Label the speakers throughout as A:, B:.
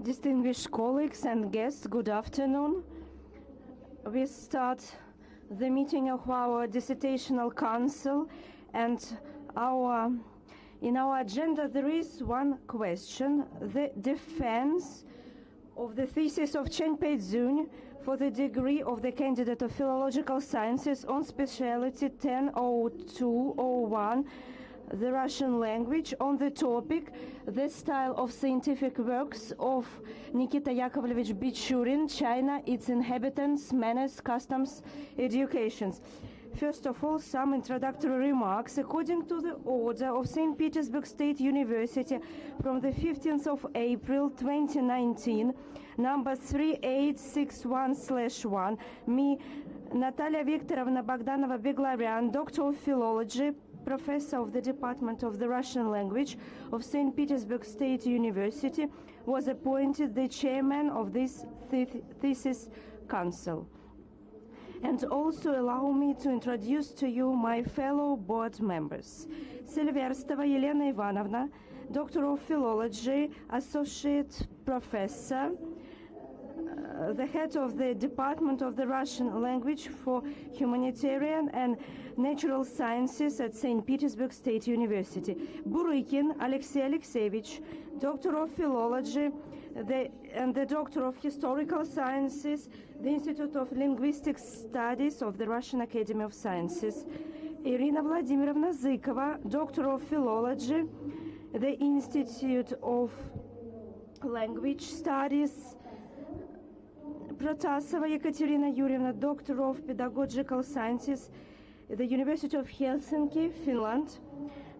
A: Distinguished colleagues and guests, good afternoon. We start the meeting of our dissertational council, and in our agenda there is one question: the defense of the thesis of Chen Peijun for the degree of the Candidate of Philological Sciences on specialty 10.02.01, the Russian language, on the topic the style of scientific works of Nikita Yakovlevich Bichurin, China, its inhabitants, manners, customs, educations. First of all, some introductory remarks. According to the order of St. Petersburg State University from the 15th of April 2019, number 3861/1, me, Natalia Viktorovna Bogdanova-Beglaryan, Doctor of Philology, Professor of the Department of the Russian Language of St. Petersburg State University, was appointed the chairman of this thesis council. And also allow me to introduce to you my fellow board members. Silverstova Elena Ivanovna, Doctor of Philology, Associate Professor, the head of the Department of the Russian Language for Humanitarian and Natural Sciences at St. Petersburg State University. Burykin Alexey Alexeyevich, Doctor of Philology and the Doctor of Historical Sciences, the Institute of Linguistic Studies of the Russian Academy of Sciences. Irina Vladimirovna Zykova, Doctor of Philology, the Institute of Language Studies. Protasova Ekaterina Yurievna, Doctor of Pedagogical Sciences, the University of Helsinki, Finland.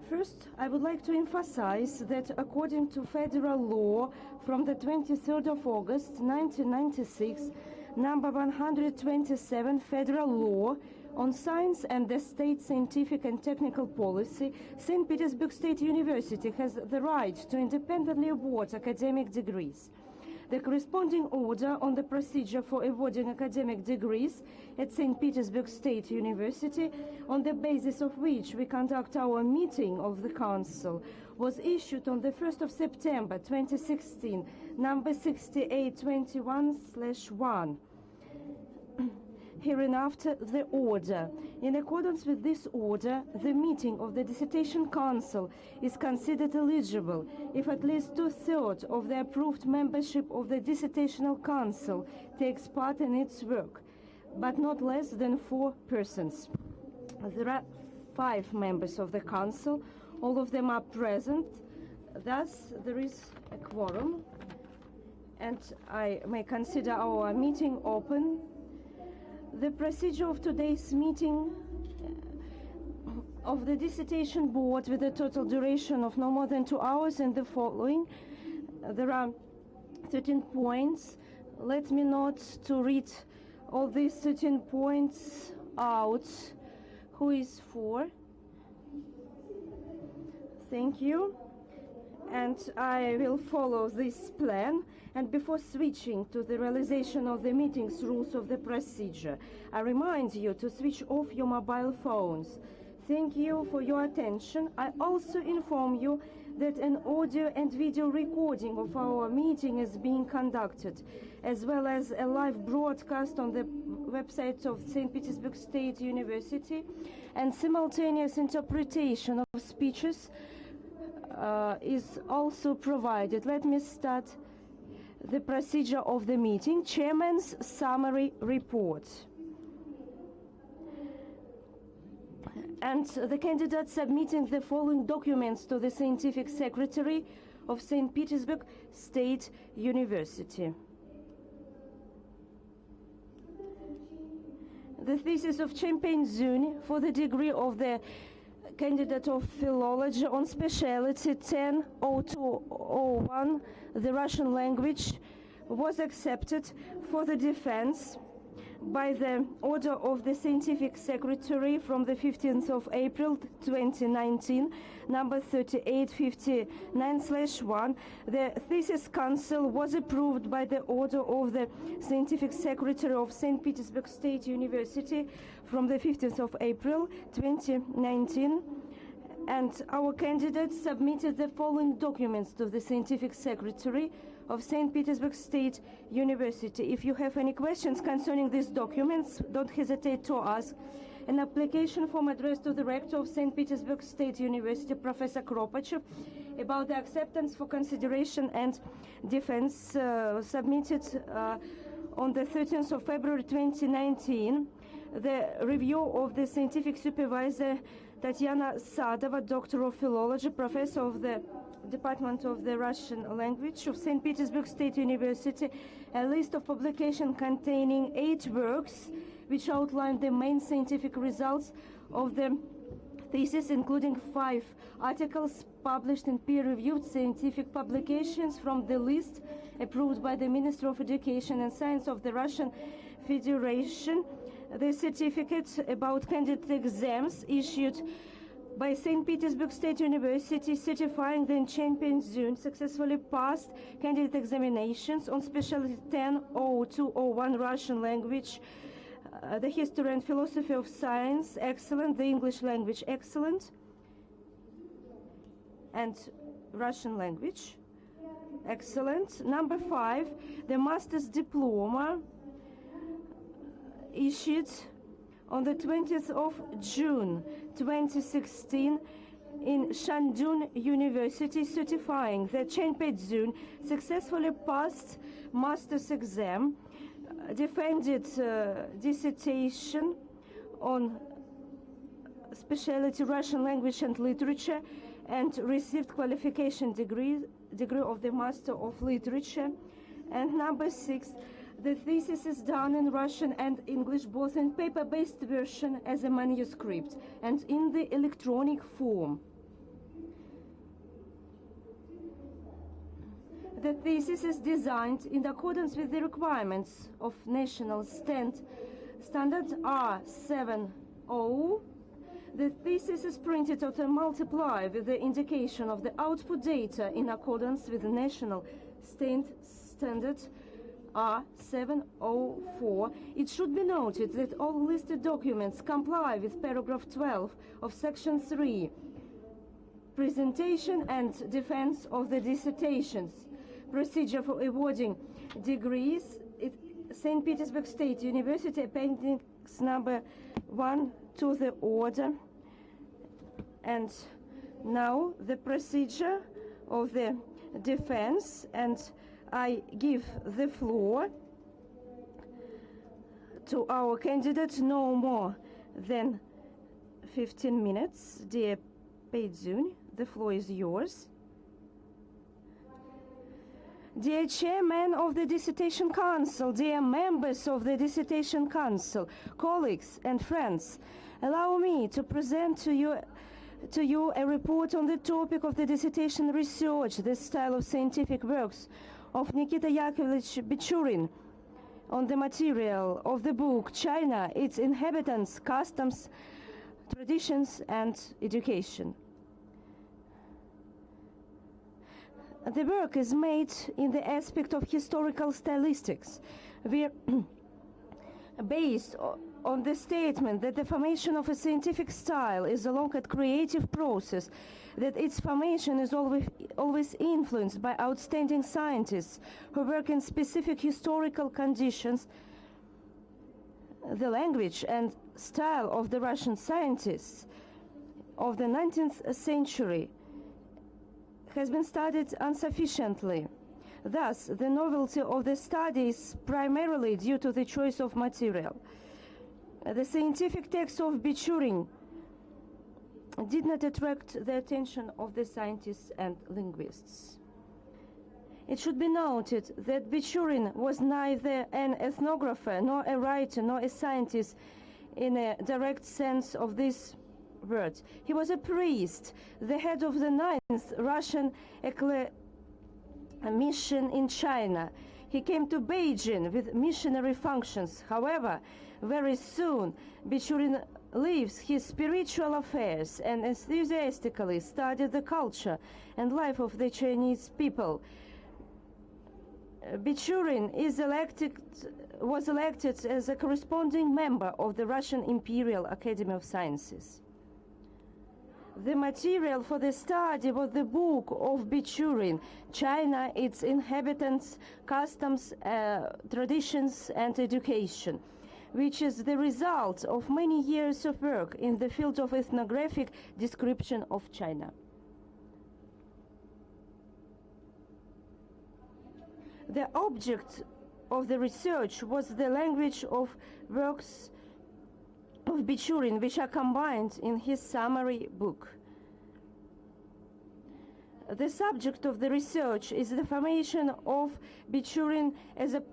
A: First, I would like to emphasize that according to federal law from the 23rd of August 1996, number 127 federal law on science and the state scientific and technical policy, St. Petersburg State University has the right to independently award academic degrees. The corresponding order on the procedure for awarding academic degrees at St. Petersburg State University, on the basis of which we conduct our meeting of the Council, was issued on the 1st of September 2016, number 6821/1. Hereinafter, the order. In accordance with this order, the meeting of the Dissertation Council is considered eligible if at least 2/3 of the approved membership of the Dissertational Council takes part in its work, but not less than 4 persons. There are 5 members of the Council, all of them are present, thus there is a quorum, and I may consider our meeting open. The procedure of today's meeting of the Dissertation Board, with a total duration of no more than 2 hours, and the following. There are 13 points. Let me not to read all these 13 points out. Who is for? Thank you. And I will follow this plan. And before switching to the realization of the meeting's rules of the procedure, I remind you to switch off your mobile phones. Thank you for your attention. I also inform you that an audio and video recording of our meeting is being conducted, as well as a live broadcast on the website of St. Petersburg State University, and simultaneous interpretation of speeches is also provided. Let me start the procedure of the meeting. Chairman's summary report. And the candidate submitting the following documents to the Scientific Secretary of St. Petersburg State University. The thesis of Chen Peijun for the degree of the Candidate of Philology on specialty 10.02.01, the Russian language, was accepted for the defense by the order of the Scientific Secretary from the 15th of April 2019, number 3859/1. The Thesis Council was approved by the order of the Scientific Secretary of St. Petersburg State University from the 15th of April 2019, And our candidate submitted the following documents to the Scientific Secretary of St. Petersburg State University. If you have any questions concerning these documents, don't hesitate to ask. An application form addressed to the Rector of St. Petersburg State University, Professor Kropachev, about the acceptance for consideration and defense submitted on the 13th of February 2019. The review of the scientific supervisor Tatyana Sadova, Doctor of Philology, Professor of the Department of the Russian Language of St. Petersburg State University, a list of publications containing 8 works which outline the main scientific results of the thesis, including 5 articles published in peer-reviewed scientific publications from the list approved by the Ministry of Education and Science of the Russian Federation, the certificate about candidate exams issued by St. Petersburg State University certifying that Chen Peijun successfully passed candidate examinations on specialty 10-0201 Russian language, the history and philosophy of science, excellent, the English language, excellent, and Russian language, excellent. Number 5, the master's diploma issued on the 20th of June 2016 in Shandong University, certifying that Chen Peijun successfully passed master's exam, defended dissertation on specialty Russian language and literature, and received qualification degree of the Master of Literature. And number 6, the thesis is done in Russian and English, both in paper-based version as a manuscript and in the electronic form. The thesis is designed in accordance with the requirements of National Standard R70. The thesis is printed out and multiplied with the indication of the output data in accordance with the National Standard R704. It should be noted that all listed documents comply with paragraph 12 of section 3, presentation and defense of the dissertations. Procedure for awarding degrees at St. Petersburg State University, appendix number 1 to the order. And now the procedure of the defense, and I give the floor to our candidate no more than 15 minutes. Dear Peijun, the floor is yours. Dear Chairman of the Dissertation Council, dear members of the Dissertation Council, colleagues and friends, allow me to present to you a report on the topic of the dissertation research, the style of scientific works of Nikita Yakovlevich Bichurin, on the material of the book China, its inhabitants, customs, traditions and education. The work is made in the aspect of historical stylistics. We are based on the statement that the formation of a scientific style is a long and creative process, that its formation is always influenced by outstanding scientists who work in specific historical conditions. The language and style of the Russian scientists of the 19th century has been studied insufficiently. Thus, the novelty of the study is primarily due to the choice of material. The scientific text of Bichurin did not attract the attention of the scientists and linguists. It should be noted that Bichurin was neither an ethnographer, nor a writer, nor a scientist in a direct sense of this word. He was a priest, the head of the 9th Russian mission in China. He came to Beijing with missionary functions. However, very soon, Bichurin leaves his spiritual affairs and enthusiastically studied the culture and life of the Chinese people. Bichurin was elected as a corresponding member of the Russian Imperial Academy of Sciences. The material for the study was the book of Bichurin, China, its inhabitants, customs, traditions and education, which is the result of many years of work in the field of ethnographic description of China. The object of the research was the language of works of Bichurin, which are combined in his summary book. The subject of the research is the formation of Bichurin as a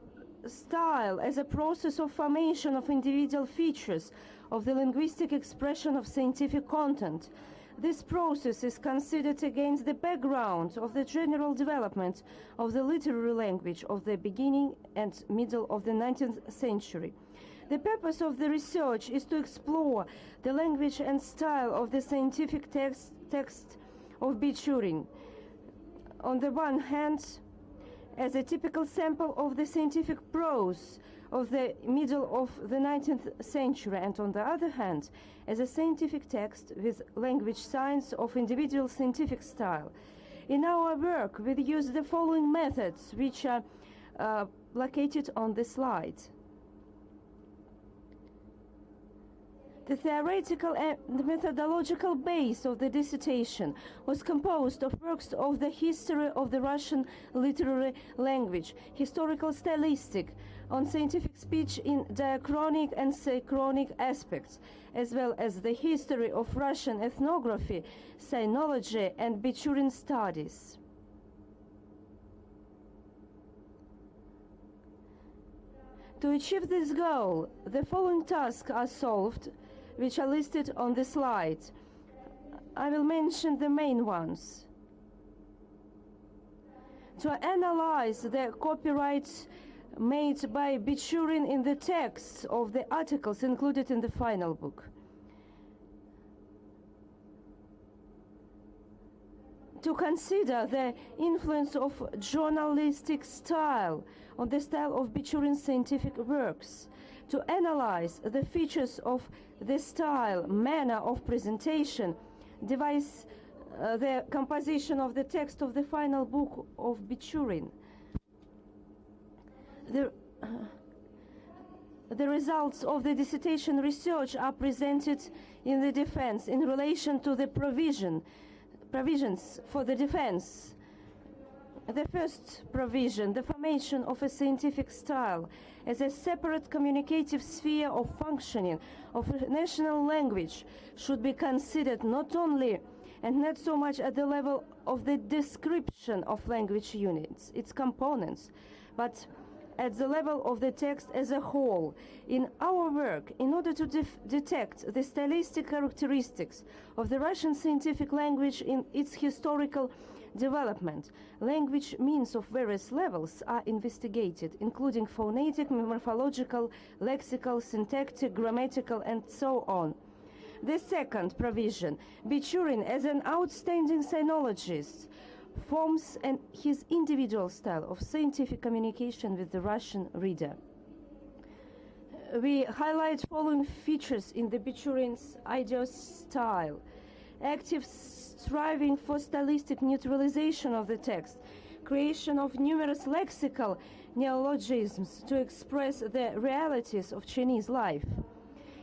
A: style, as a process of formation of individual features of the linguistic expression of scientific content. This process is considered against the background of the general development of the literary language of the beginning and middle of the 19th century. The purpose of the research is to explore the language and style of the scientific text of Bichurin. On the one hand, as a typical sample of the scientific prose of the middle of the 19th century, and on the other hand, as a scientific text with language signs of individual scientific style. In our work, we use the following methods, which are located on the slide. The theoretical and the methodological base of the dissertation was composed of works of the history of the Russian literary language, historical stylistic, on scientific speech in diachronic and synchronic aspects, as well as the history of Russian ethnography, sinology, and Bichurin studies. To achieve this goal, the following tasks are solved, which are listed on the slide. I will mention the main ones. To analyze the copyrights made by Bichurin in the texts of the articles included in the final book. To consider the influence of journalistic style on the style of Bichurin's scientific works. To analyze the features of the style, manner of presentation, devise the composition of the text of the final book of Bichurin. The results of the dissertation research are presented in the defense in relation to the provisions for the defense. The first provision, the formation of a scientific style as a separate communicative sphere of functioning of a national language, should be considered not only and not so much at the level of the description of language units, its components, but at the level of the text as a whole. In our work, in order to detect the stylistic characteristics of the Russian scientific language in its historical development, language means of various levels are investigated, including phonetic, morphological, lexical, syntactic, grammatical, and so on. The second provision, Bichurin, as an outstanding sinologist, forms his individual style of scientific communication with the Russian reader. We highlight following features in the Bichurin's ideal style: active striving for stylistic neutralization of the text, creation of numerous lexical neologisms to express the realities of Chinese life,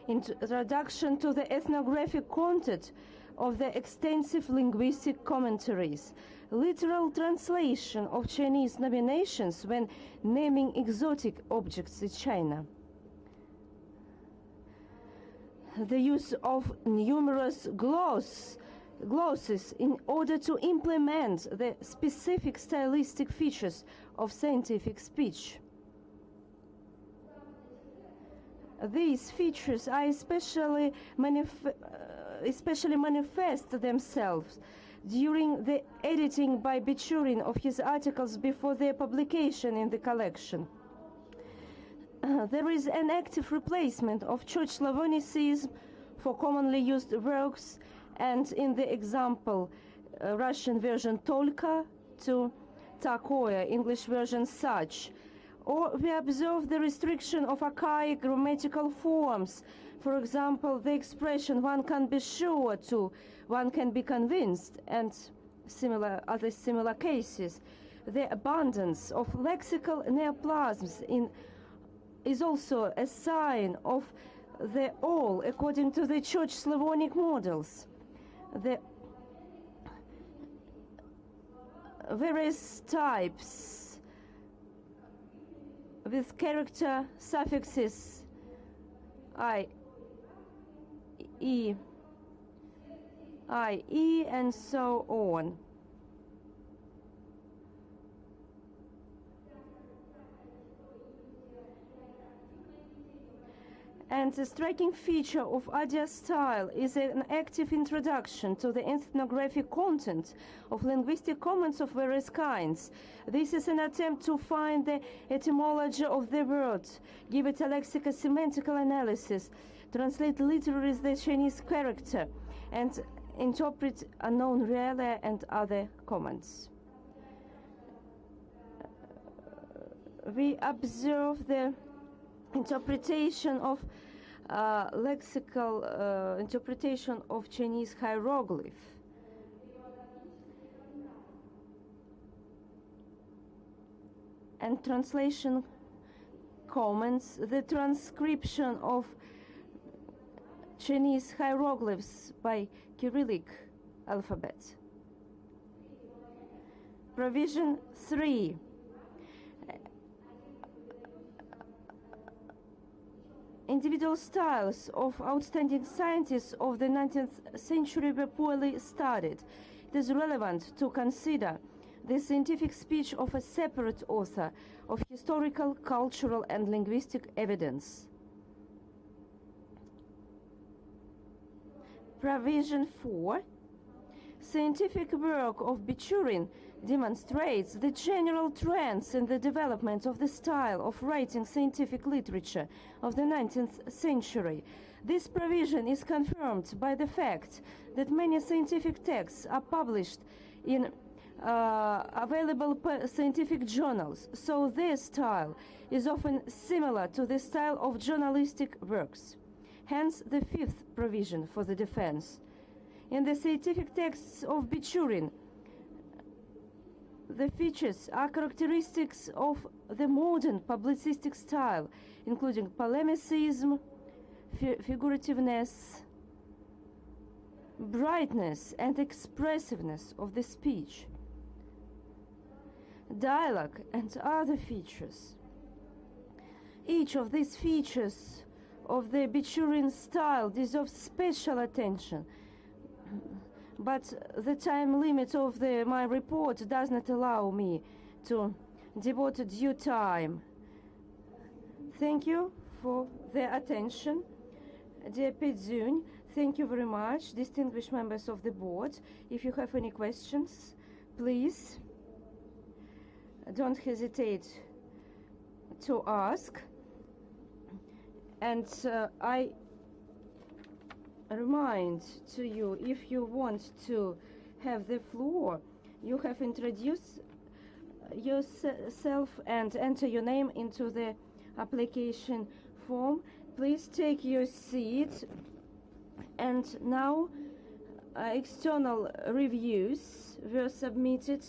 A: introduction to the ethnographic content of the extensive linguistic commentaries, literal translation of Chinese nominations when naming exotic objects in China, the use of numerous glosses in order to implement the specific stylistic features of scientific speech. These features are especially manifest themselves during the editing by Bichurin of his articles before their publication in the collection. There is an active replacement of Church Slavonicism for commonly used works, and in the example Russian version «только» to «такое», English version «such», Or we observe the restriction of archaic grammatical forms. For example, the expression "one can be sure" to "one can be convinced," and other similar cases. The abundance of lexical neoplasms is also a sign of the all according to the Church Slavonic models. The various types with character suffixes I, E, and so on. And the striking feature of Adya's style is an active introduction to the ethnographic content of linguistic comments of various kinds. This is an attempt to find the etymology of the word, give it a lexico-semantical analysis, translate literally the Chinese character, and interpret unknown realia and other comments. We observe the interpretation of lexical interpretation of Chinese hieroglyph. And translation comments, the transcription of Chinese hieroglyphs by Cyrillic alphabet. Provision 3. Individual styles of outstanding scientists of the 19th century were poorly studied. It is relevant to consider the scientific speech of a separate author of historical, cultural, and linguistic evidence. Provision 4. Scientific work of Bichurin demonstrates the general trends in the development of the style of writing scientific literature of the 19th century. This provision is confirmed by the fact that many scientific texts are published in available scientific journals, so their style is often similar to the style of journalistic works. Hence, the fifth provision for the defense. In the scientific texts of Bichurin, the features are characteristics of the modern publicistic style, including polemicism, figurativeness, brightness and expressiveness of the speech, dialogue and other features. Each of these features of the Bichurin style deserves special attention, but the time limit of my report does not allow me to devote due time. Thank you for the attention. Dear Peijun, thank you very much. Distinguished members of the board, if you have any questions, please don't hesitate to ask. And I remind to you, if you want to have the floor, you have introduced yourself and enter your name into the application form. Please take your seat. And now external reviews were submitted.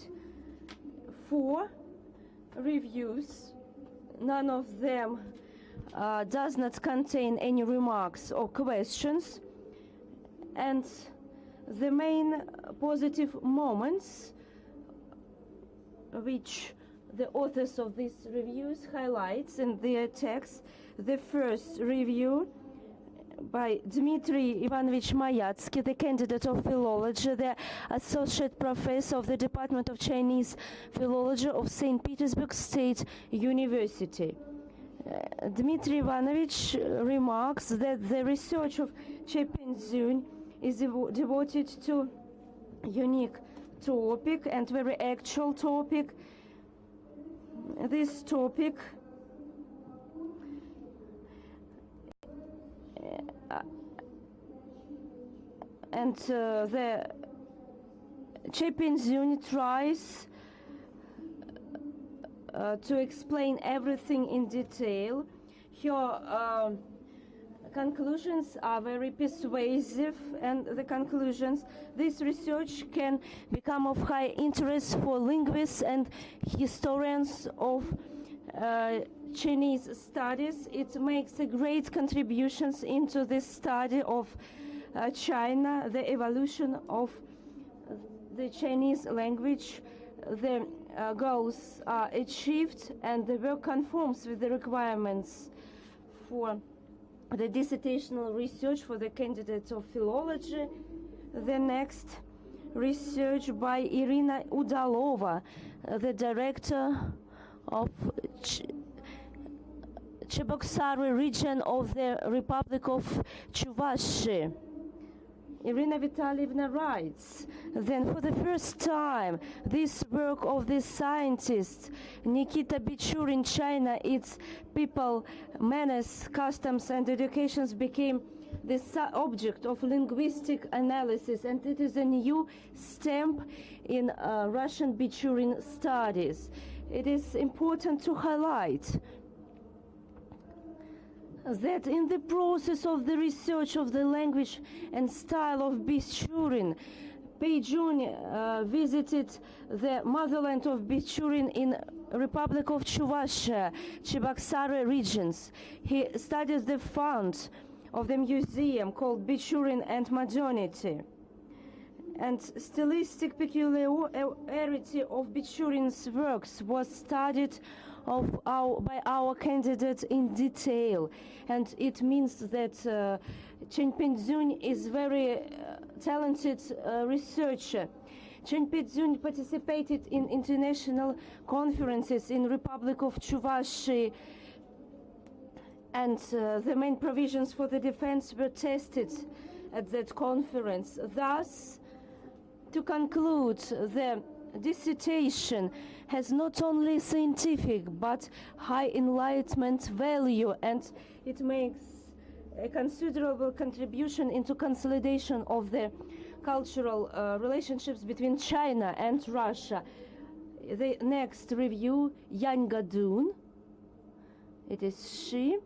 A: 4 reviews. None of them does not contain any remarks or questions. And the main positive moments which the authors of these reviews highlights in their text. The first review by Dmitry Ivanovich Mayatsky, the candidate of philology, the associate professor of the Department of Chinese Philology of St. Petersburg State University. Dmitry Ivanovich remarks that the research of Chen Peijun is devoted to unique topic and very actual topic. This topic and the Chen Peijun tries to explain everything in detail. Her conclusions are very persuasive, and the conclusions, this research can become of high interest for linguists and historians of Chinese studies. It makes a great contributions into the study of China, the evolution of the Chinese language. The goals are achieved, and the work conforms with the requirements for the dissertational research for the Candidate of Philology. The next research by Irina Udalova, the director of Cheboksary region of the Republic of Chuvashy. Irina Vitalievna writes, then for the first time, this work of the scientist Nikita Bichurin, China, its people, manners, customs, and educations became the object of linguistic analysis, and it is a new stamp in Russian Bichurin studies. It is important to highlight that in the process of the research of the language and style of Bichurin, Peijun visited the motherland of Bichurin in Republic of Chuvashy, Cheboksary regions. He studied the fount of the museum called Bichurin and Modernity. And stylistic peculiarity of Bichurin's works was studied by our candidate in detail, and it means that Chen Peijun is very talented researcher. Chen Peijun participated in international conferences in Republic of Chuvashy, and the main provisions for the defense were tested at that conference. Thus, to conclude, the dissertation has not only scientific but high enlightenment value, and it makes a considerable contribution into consolidation of the cultural relationships between China and Russia. The next review, Yan Gadun, it is she,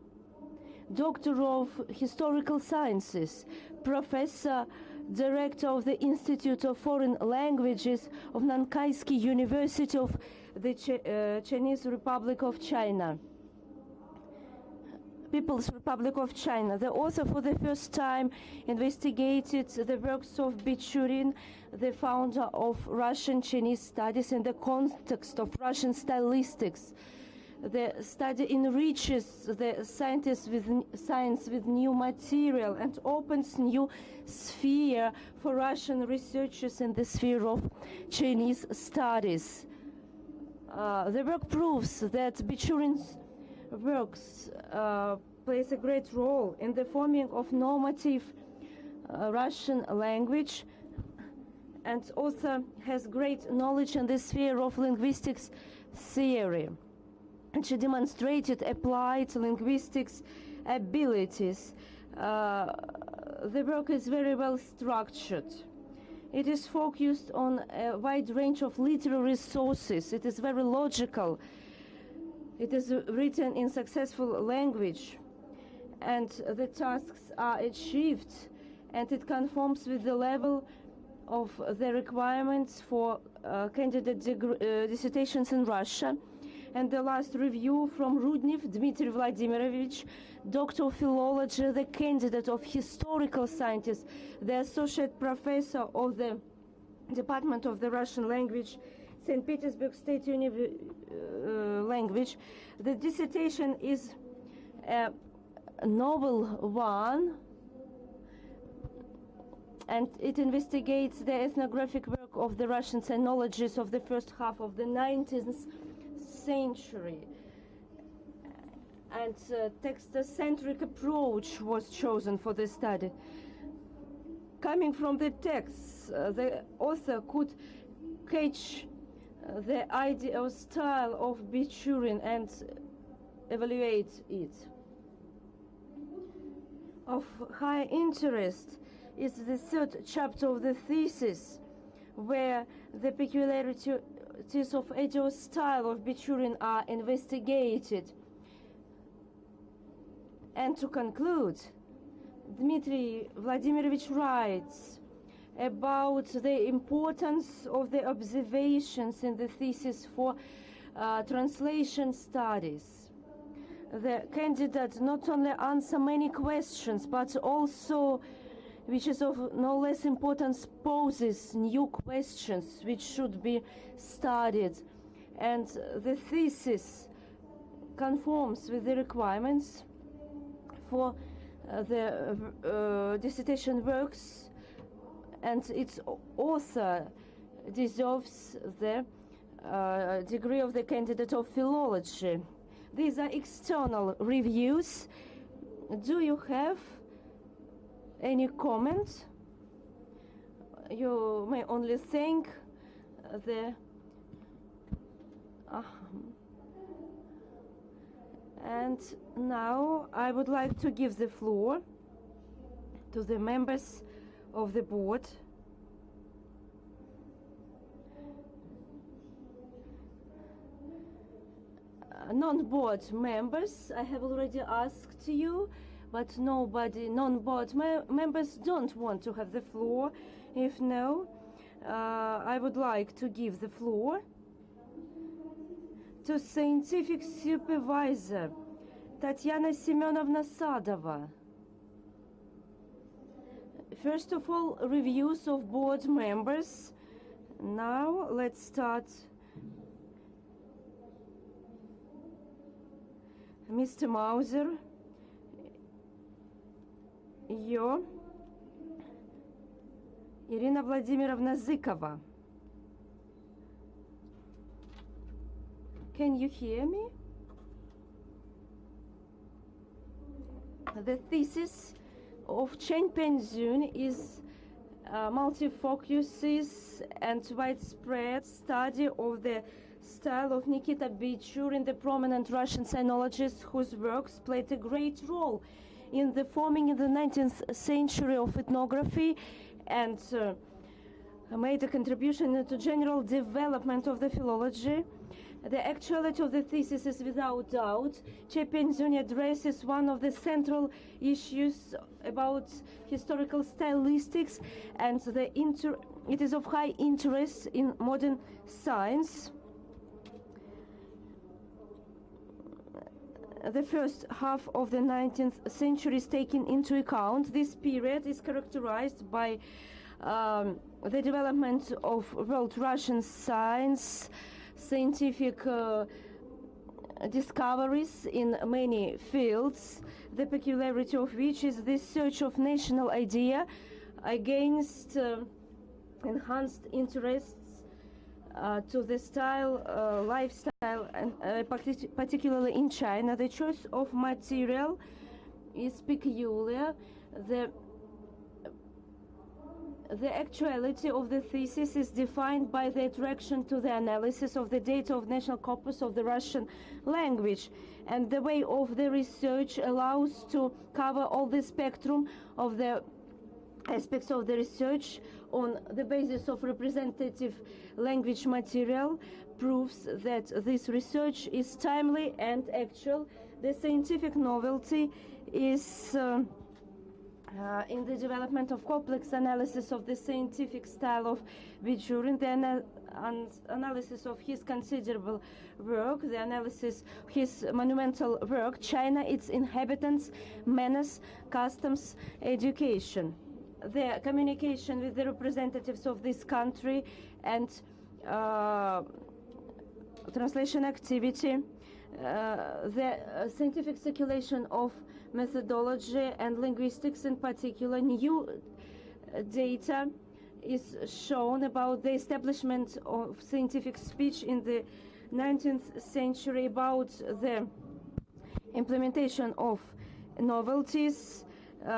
A: Doctor of Historical Sciences, Professor, Director of the Institute of Foreign Languages of Nankai University of the Chinese Republic of China. People's Republic of China. The author for the first time investigated the works of Bichurin, the founder of Russian Chinese studies, in the context of Russian stylistics. The study enriches the science with new material and opens new sphere for Russian researchers in the sphere of Chinese studies. The work proves that Bichurin's works plays a great role in the forming of normative Russian language, and also has great knowledge in the sphere of linguistics theory. And she demonstrated applied linguistics abilities. The work is very well structured. It is focused on a wide range of literary sources. It is very logical. It is written in successful language, and the tasks are achieved, and it conforms with the level of the requirements for candidate dissertations in Russia. And the last review from Rudnev Dmitry Vladimirovich, Doctor of Philology, the candidate of Historical Sciences, the Associate Professor of the Department of the Russian Language, St. Petersburg State Language. The dissertation is a novel one, and it investigates the ethnographic work of the Russian sinologists of the first half of the 19th century. And text-centric approach was chosen for the study. Coming from the texts, the author could catch the ideal style of Bichurin and evaluate it. Of high interest is the third chapter of the thesis, where the peculiarity of ideal style of Bichurin are investigated. And to conclude, Dmitry Vladimirovich writes about the importance of the observations in the thesis for translation studies. The candidate not only answer many questions, but also, which is of no less importance, poses new questions which should be studied. And the thesis conforms with the requirements for the dissertation works, and its author deserves the degree of the Candidate of Philology. These are external reviews. Do you have any comment? You may only thank the and now I would like to give the floor to the members of the board. Non-board members, I have already asked you, but non-board members don't want to have the floor. If no, I would like to give the floor to scientific supervisor Tatyana Semyonovna Sadova. First of all, reviews of board members. Now let's start. Mr. Mauser, Irina Vladimirovna Zykova. Can you hear me? The thesis of Chen Peijun is multi-focuses and widespread study of the style of Nikita Bichurin, the prominent Russian sinologist whose works played a great role in the forming in the 19th century of ethnography and made a contribution to general development of the philology. The actuality of the thesis is without doubt. Chen Peijun addresses one of the central issues about historical stylistics, and it is of high interest in modern science. The first half of the 19th century is taken into account. This period is characterized by the development of world Russian science, scientific discoveries in many fields, the peculiarity of which is the search of national idea against enhanced interests to the style, lifestyle, and particularly in China. The choice of material is peculiar. The actuality of the thesis is defined by the attraction to the analysis of the data of national corpus of the Russian language, and the way of the research allows to cover all the spectrum of the aspects of the research on the basis of representative language material proves that this research is timely and actual. The scientific novelty is in the development of complex analysis of the scientific style of Bichurin, the analysis of his considerable work, the analysis of his monumental work, China, its inhabitants, manners, customs, education. The communication with the representatives of this country and translation activity, the scientific circulation of methodology and linguistics, in particular, new data is shown about the establishment of scientific speech in the 19th century, about the implementation of novelties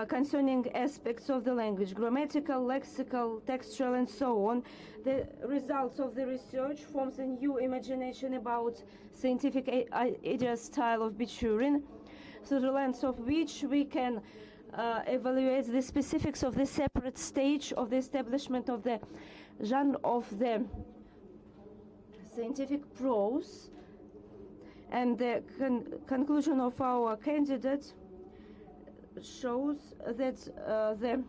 A: concerning aspects of the language, grammatical, lexical, textual, and so on. The results of the research forms a new imagination about scientific idea style of Bichurin, through the lens of which we can evaluate the specifics of the separate stage of the establishment of the genre of the scientific prose, and the conclusion of our candidate shows that the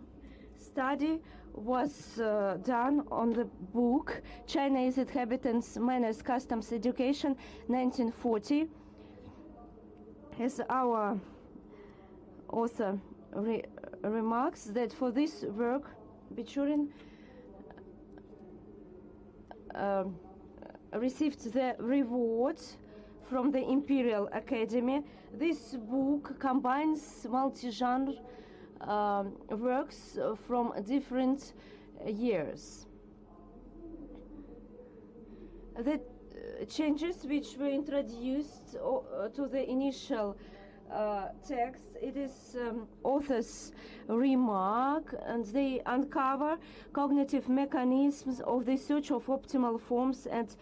A: study was done on the book Chinese Inhabitants, Manners, Customs, Education, 1940. As our author remarks that for this work, Bichurin received the reward from the Imperial Academy. This book combines multi-genre works from different years. The changes which were introduced to the initial text, it is author's remark, and they uncover cognitive mechanisms of the search of optimal forms and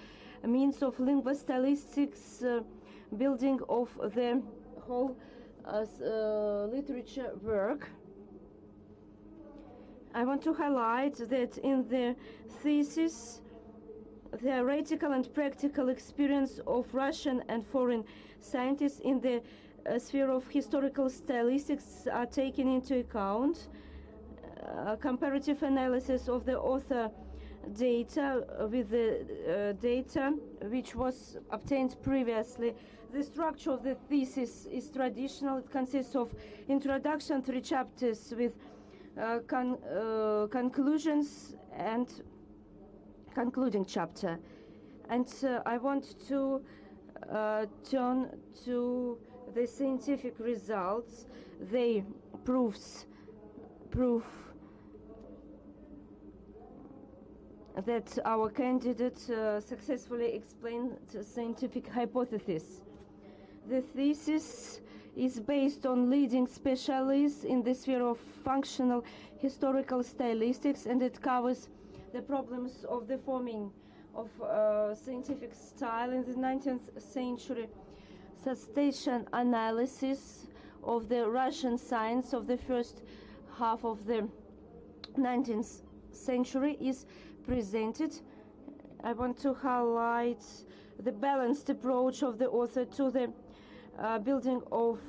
A: means of linguistylistics, building of the whole literature work. I want to highlight that in the thesis, the theoretical and practical experience of Russian and foreign scientists in the sphere of historical stylistics are taken into account. Comparative analysis of the author data with the data which was obtained previously. The structure of the thesis is traditional. It consists of introduction, 3 chapters with conclusions and concluding chapter. And I want to turn to the scientific results. They prove that our candidate successfully explained the scientific hypothesis. The thesis is based on leading specialists in the sphere of functional historical stylistics, and it covers the problems of the forming of scientific style in the 19th century, citation analysis of the Russian science of the first half of the 19th century is presented. I want to highlight the balanced approach of the author to the building of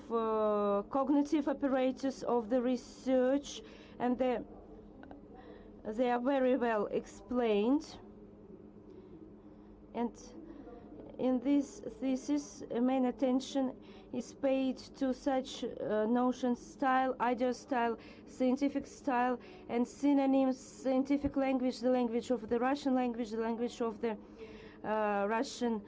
A: cognitive apparatus of the research, and they are very well explained. And in this thesis, main attention is paid to such notions: style, ideal style, scientific style, and synonyms: scientific language, the language of the Russian language, the language of the Russian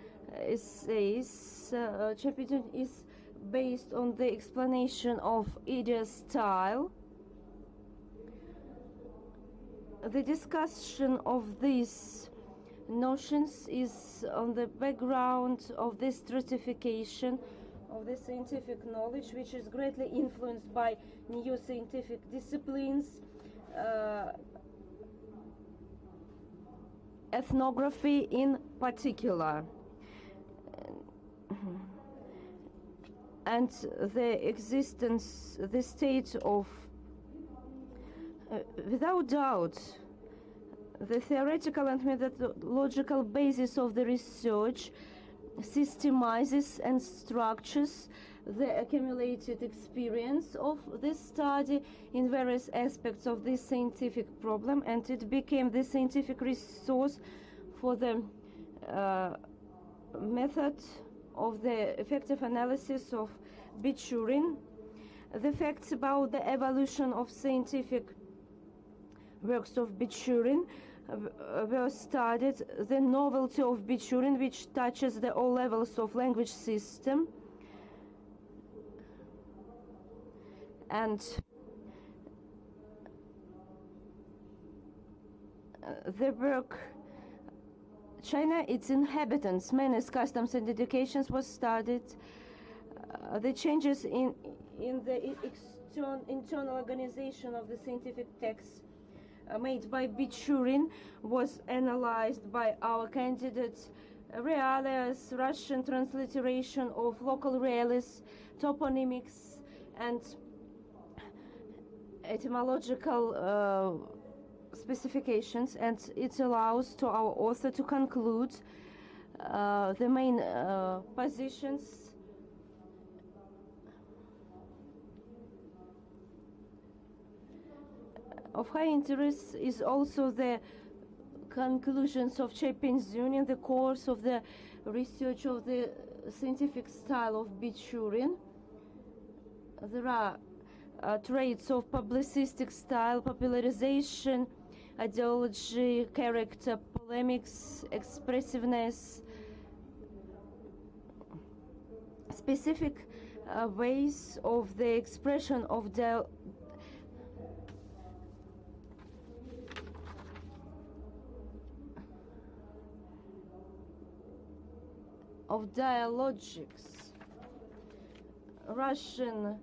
A: essays. Chen Peijun is based on the explanation of ideal style. The discussion of these notions is on the background of this stratification of the scientific knowledge, which is greatly influenced by new scientific disciplines, ethnography in particular, and the existence, the state of, without doubt, the theoretical and methodological basis of the research systemizes and structures the accumulated experience of this study in various aspects of this scientific problem, and it became the scientific resource for the method of the effective analysis of Bichurin. The facts about the evolution of scientific works of Bichurin were studied. The novelty of Bichurin, which touches the all levels of language system, and the work China, its inhabitants, manners, customs, and educations was studied. The changes in the internal organization of the scientific texts made by Bichurin was analyzed by our candidates. Realias, Russian transliteration of local realis, toponymics, and etymological specifications, and it allows to our author to conclude the main positions of high interest is also the conclusions of Chen Peijun in the course of the research of the scientific style of Bichurin. There are traits of publicistic style, popularization, ideology, character, polemics, expressiveness, specific ways of the expression of dialogics. Russian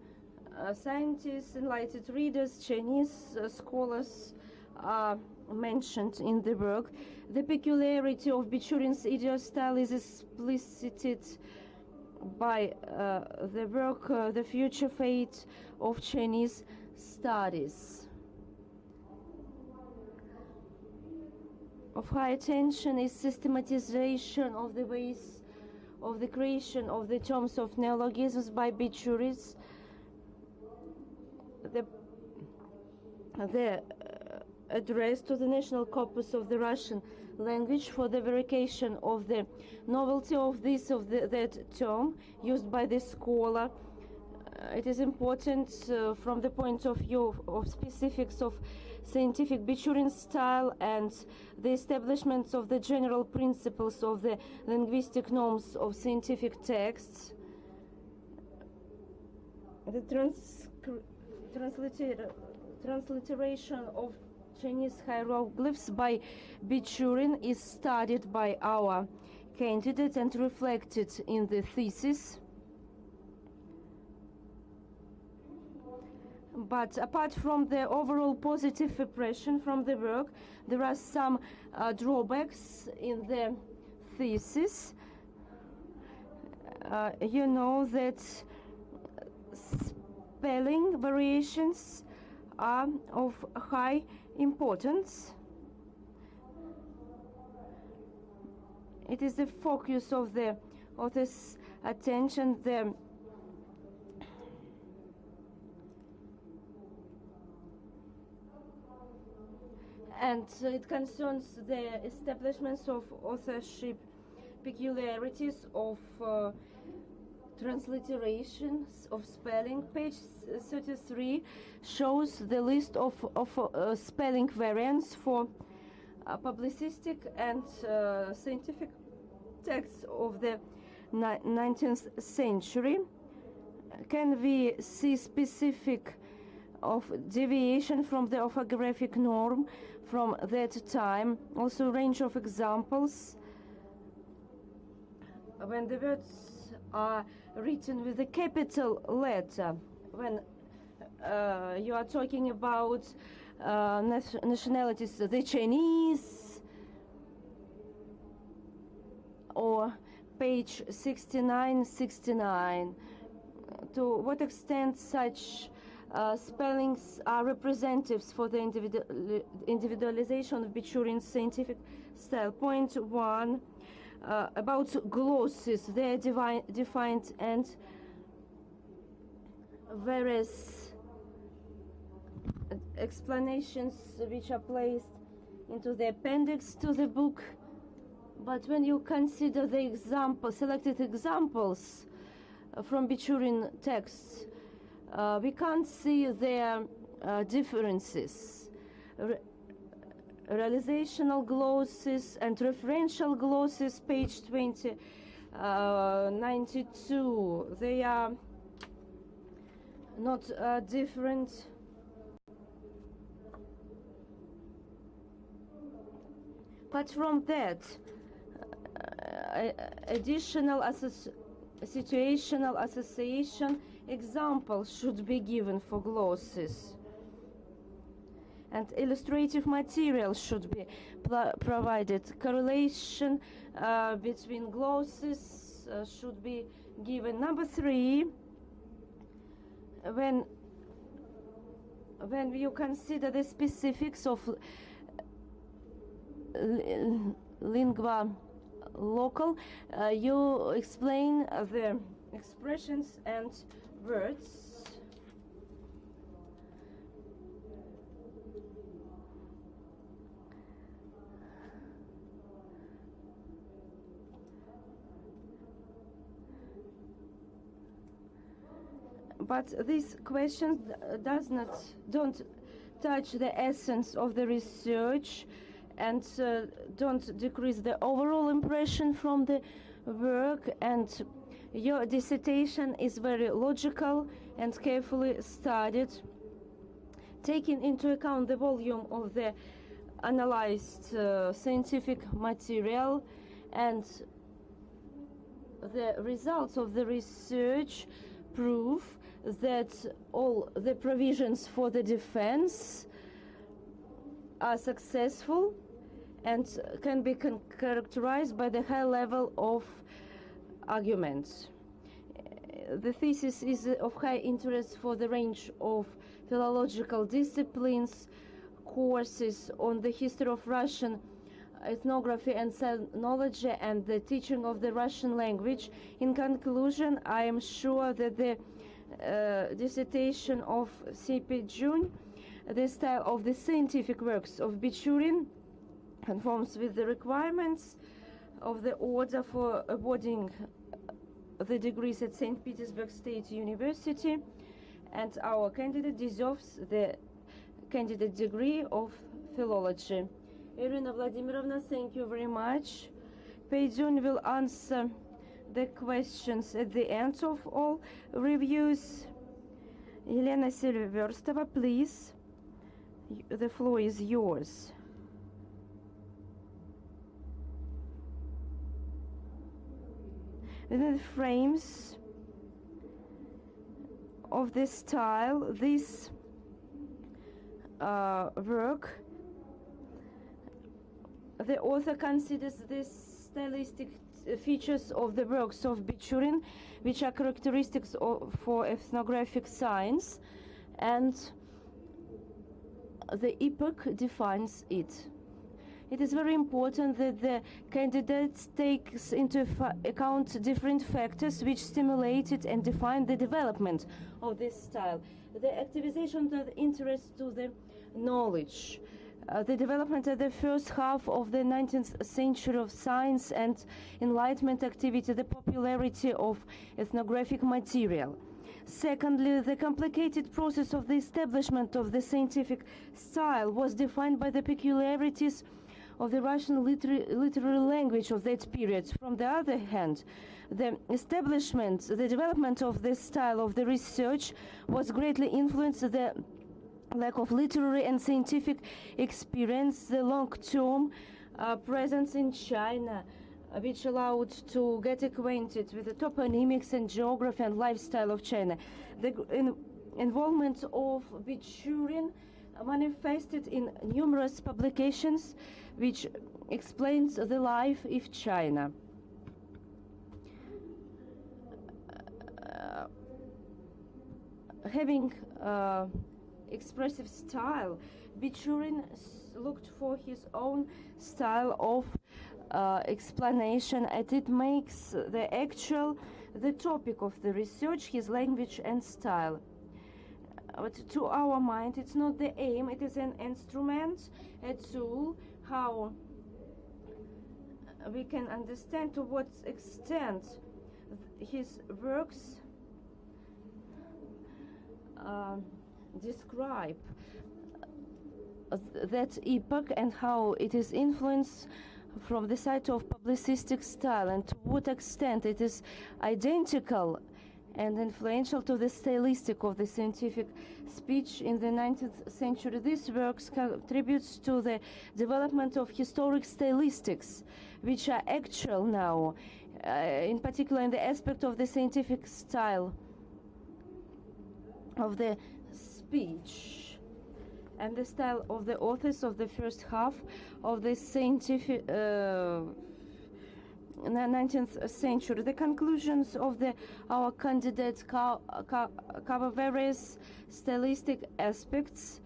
A: scientists, enlightened readers, Chinese scholars are mentioned in the work. The peculiarity of Bichurin's idiostyle is explicited by the work The Future Fate of Chinese Studies. Of high attention is systematization of the ways of the creation of the terms of neologisms by Bichurin. The address to the national corpus of the Russian language for the verification of the novelty of that term used by the scholar. It is important from the point of view of specifics of scientific Bichurin style and the establishment of the general principles of the linguistic norms of scientific texts. The transliteration of Chinese hieroglyphs by Bichurin is studied by our candidate and reflected in the thesis. But apart from the overall positive impression from the work, there are some drawbacks in the thesis. You know that spelling variations are of high importance. It is the focus of this attention. And it concerns the establishments of authorship peculiarities of transliterations of spelling. Page 33 shows the list of spelling variants for publicistic and scientific texts of the 19th century. Can we see specific of deviation from the orthographic norm from that time? Also range of examples when the words are written with a capital letter, when you are talking about nationalities, the Chinese, or page 69. To what extent such spellings are representatives for the individualization of Bichurin's scientific style. Point 1, about glosses. They are defined, and various explanations which are placed into the appendix to the book. But when you consider the selected examples from Bichurin texts, we can't see their differences. Realizational glosses and referential glosses, page 92. They are not different. But from that, additional situational association examples should be given for glosses, and illustrative material should be provided. Correlation between glosses should be given. Number 3, when you consider the specifics of lingua local, you explain the expressions and words. But these questions don't touch the essence of the research and don't decrease the overall impression from the work, and your dissertation is very logical and carefully studied, taking into account the volume of the analyzed scientific material and the results of the research prove that all the provisions for the defense are successful and can be characterized by the high level of arguments. The thesis is of high interest for the range of philological disciplines, courses on the history of Russian ethnography and ethnology, and the teaching of the Russian language. In conclusion, I am sure that the dissertation of Chen Peijun, the style of the scientific works of Bichurin, conforms with the requirements of the order for awarding the degrees at St. Petersburg State University, and our candidate deserves the candidate degree of philology. Irina Vladimirovna, thank you very much. Peijun will answer the questions at the end of all reviews. Elena Silverstova, please. The floor is yours. Within the frames of this style, this work, the author considers the stylistic features of the works of Bichurin, which are characteristics for ethnographic science, and the epoch defines it. It is very important that the candidate takes into account different factors which stimulated and defined the development of this style. The activization of interest to the knowledge, the development of the first half of the 19th century of science and Enlightenment activity, the popularity of ethnographic material. Secondly, the complicated process of the establishment of the scientific style was defined by the peculiarities of the Russian literary language of that period. From the other hand, the establishment, the development of this style of the research was greatly influenced the lack of literary and scientific experience, the long-term presence in China, which allowed to get acquainted with the toponymics and geography and lifestyle of China. The involvement of Bichurin manifested in numerous publications which explains the life of China. Having expressive style, Bichurin looked for his own style of explanation, and it makes the topic of the research, his language and style. But to our mind, it's not the aim, it is an instrument, a tool, how we can understand to what extent his works describe that epoch and how it is influenced from the side of publicistic style, and to what extent it is identical and influential to the stylistic of the scientific speech in the 19th century. These works contributes to the development of historic stylistics, which are actual now, in particular in the aspect of the scientific style of the speech and the style of the authors of the first half of the scientific 19th century. The conclusions of our candidates cover various stylistic aspects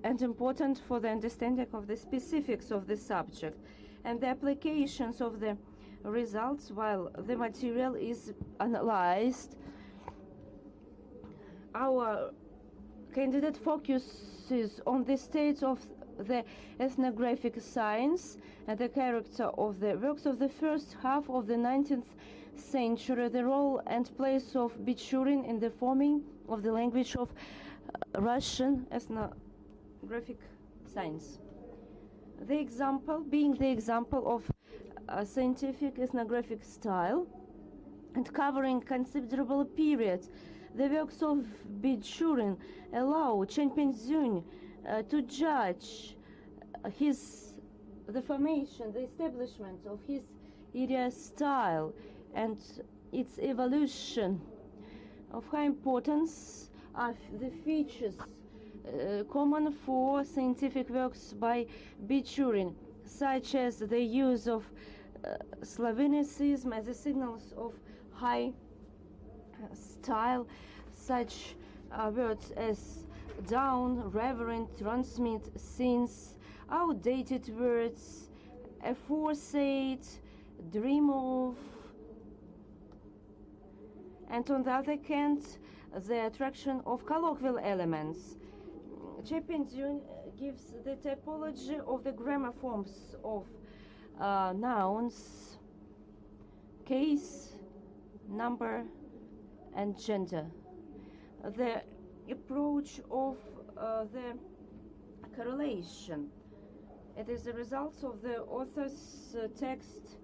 A: and important for the understanding of the specifics of the subject. and the applications of the results while the material is analyzed. Our candidate focuses on the state of the ethnographic science and the character of the works of the first half of the 19th century, the role and place of Bichurin in the forming of the language of Russian ethnographic science. The example being the example of a scientific ethnographic style and covering considerable period, the works of Bichurin allow Chen Peijun to judge the formation, the establishment of his area style and its evolution. Of high importance are the features common for scientific works by Bichurin, such as the use of Slavinicism as a signals of high style, such words as down, reverend, transmit, since, outdated words, aforesaid, dream of, and on the other hand, the attraction of colloquial elements. Chen Peijun gives the typology of the grammar forms of nouns, case, number, and gender. The approach of the correlation. It is the result of the author's text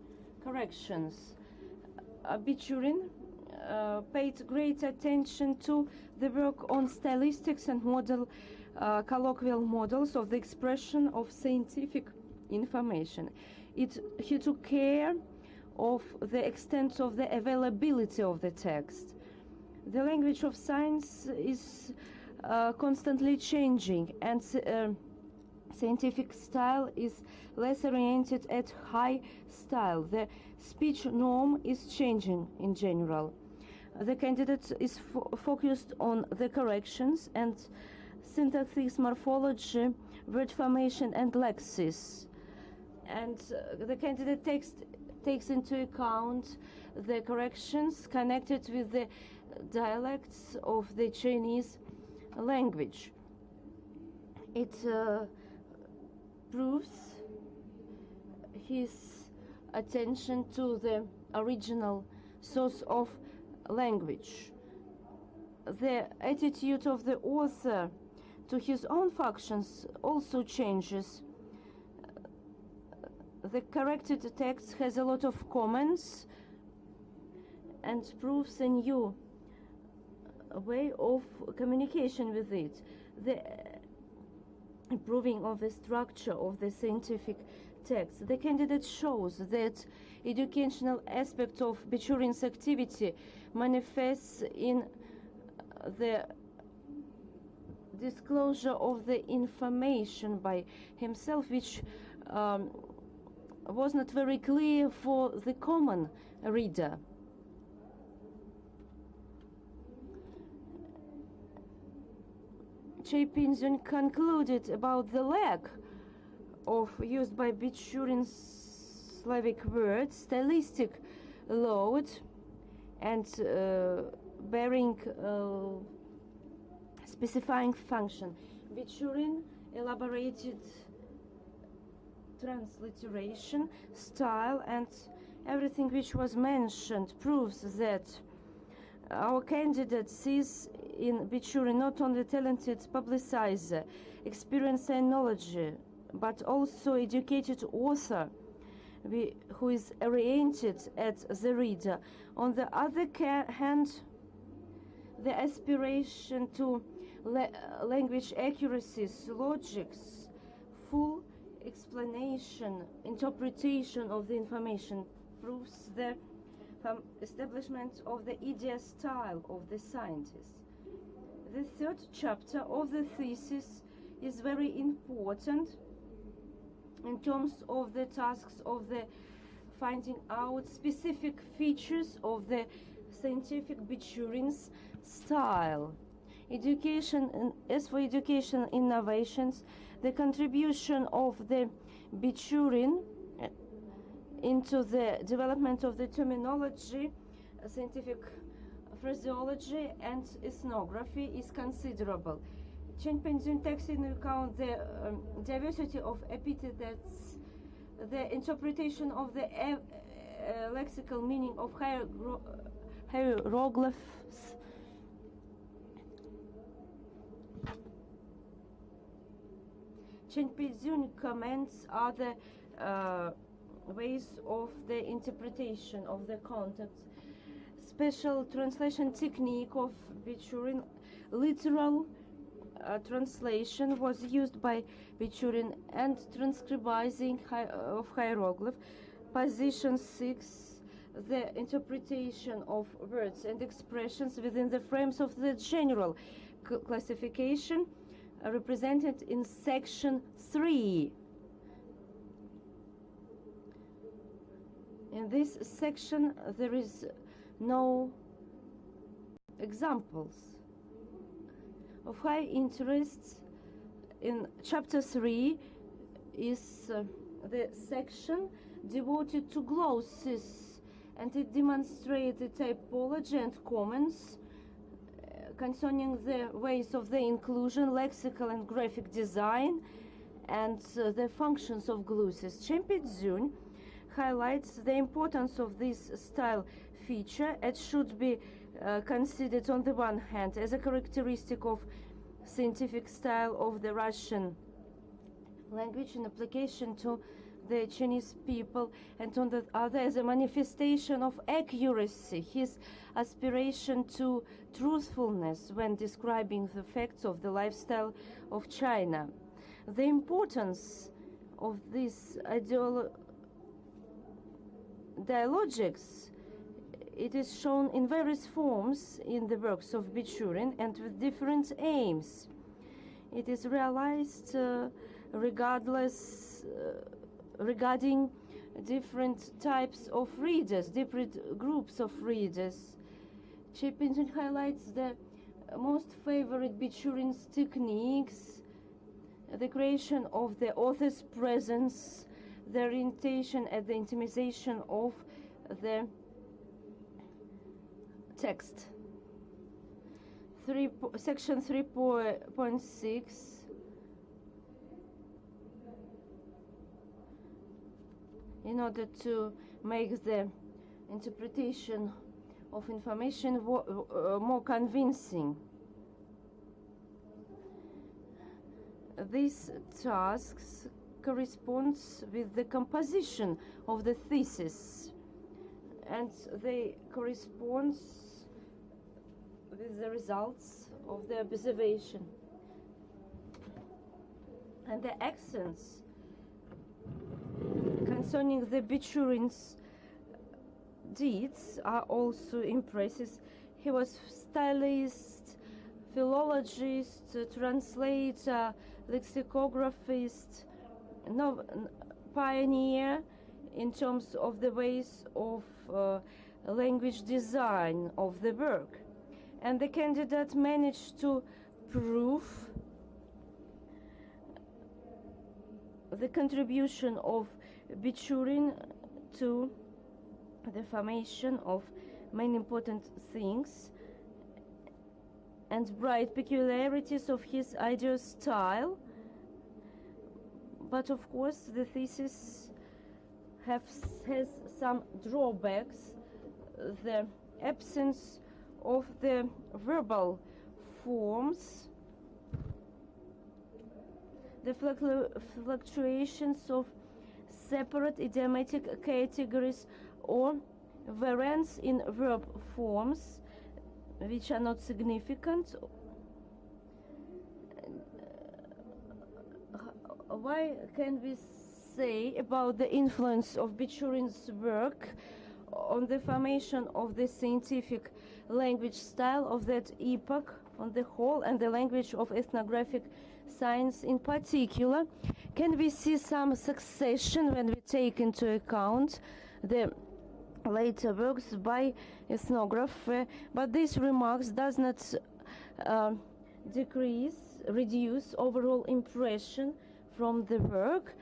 A: corrections. Bichurin paid great attention to the work on stylistics and colloquial models of the expression of scientific information. He took care of the extent of the availability of the text. The language of science is constantly changing, and scientific style is less oriented at high style. The speech norm is changing in general. The candidate is focused on the corrections and syntax, morphology, word formation, and lexis. And the candidate takes into account the corrections connected with the dialects of the Chinese language. It proves his attention to the original source of language. The attitude of the author to his own functions also changes. The corrected text has a lot of comments and proves a new way of communication with it. The improving of the structure of the scientific text. The candidate shows that educational aspect of Bichurin's activity manifests in the disclosure of the information by himself, which was not very clear for the common reader. Chen Peijun concluded about the lack of used by Bichurin's Slavic words, stylistic load, and bearing specifying function. Bichurin elaborated transliteration, style, and everything which was mentioned proves that our candidate sees in Bichurin not only talented publicizer, experienced sinology, but also educated author who is oriented at the reader. On the other hand, the aspiration to language accuracies, logics, full explanation, interpretation of the information proves the establishment of the idea style of the scientist. The third chapter of the thesis is very important in terms of the tasks of the finding out specific features of the scientific Bichurin's style. As for education innovations, the contribution of the Bichurin into the development of the terminology, scientific phraseology, and ethnography is considerable. Chen Peijun takes into account the diversity of epithets, the interpretation of the lexical meaning of hieroglyphs, Chen Peijun comments other ways of the interpretation of the content. Special translation technique of Bichurin, literal translation was used by Bichurin, and transcribing of hieroglyph. Position 6, the interpretation of words and expressions within the frames of the general classification, represented in section 3. In this section there is no examples. Of high interest in chapter 3 is the section devoted to glosses, and it demonstrates the typology and comments concerning the ways of the inclusion, lexical and graphic design, and the functions of glosses. Chen Peijun highlights the importance of this style feature. It should be considered on the one hand as a characteristic of scientific style of the Russian language in application to the Chinese people, and on the other as a manifestation of accuracy, his aspiration to truthfulness when describing the facts of the lifestyle of China. The importance of these dialogics, it is shown in various forms in the works of Bichurin and with different aims. It is realized regarding different types of readers, different groups of readers. Chen Peijun highlights the most favorite Bichurin's techniques, the creation of the author's presence, the orientation and the intimization of the text. Section 3.6. In order to make the interpretation of information more convincing. These tasks corresponds with the composition of the thesis, and they corresponds with the results of the observation. And the accents concerning the Bichurin's deeds are also impressive. He was stylist, philologist, translator, lexicographist, pioneer in terms of the ways of language design of the work. And the candidate managed to prove the contribution of Bichurin to the formation of many important things and bright peculiarities of his ideal style. But of course the thesis has some drawbacks. The absence of the verbal forms, the fluctuations of separate idiomatic categories or variants in verb forms which are not significant. Why can we say about the influence of Bichurin's work on the formation of the scientific language style of that epoch on the whole, and the language of ethnographic science in particular? Can we see some succession when we take into account the later works by ethnography? But these remarks does not reduce overall impression from the work.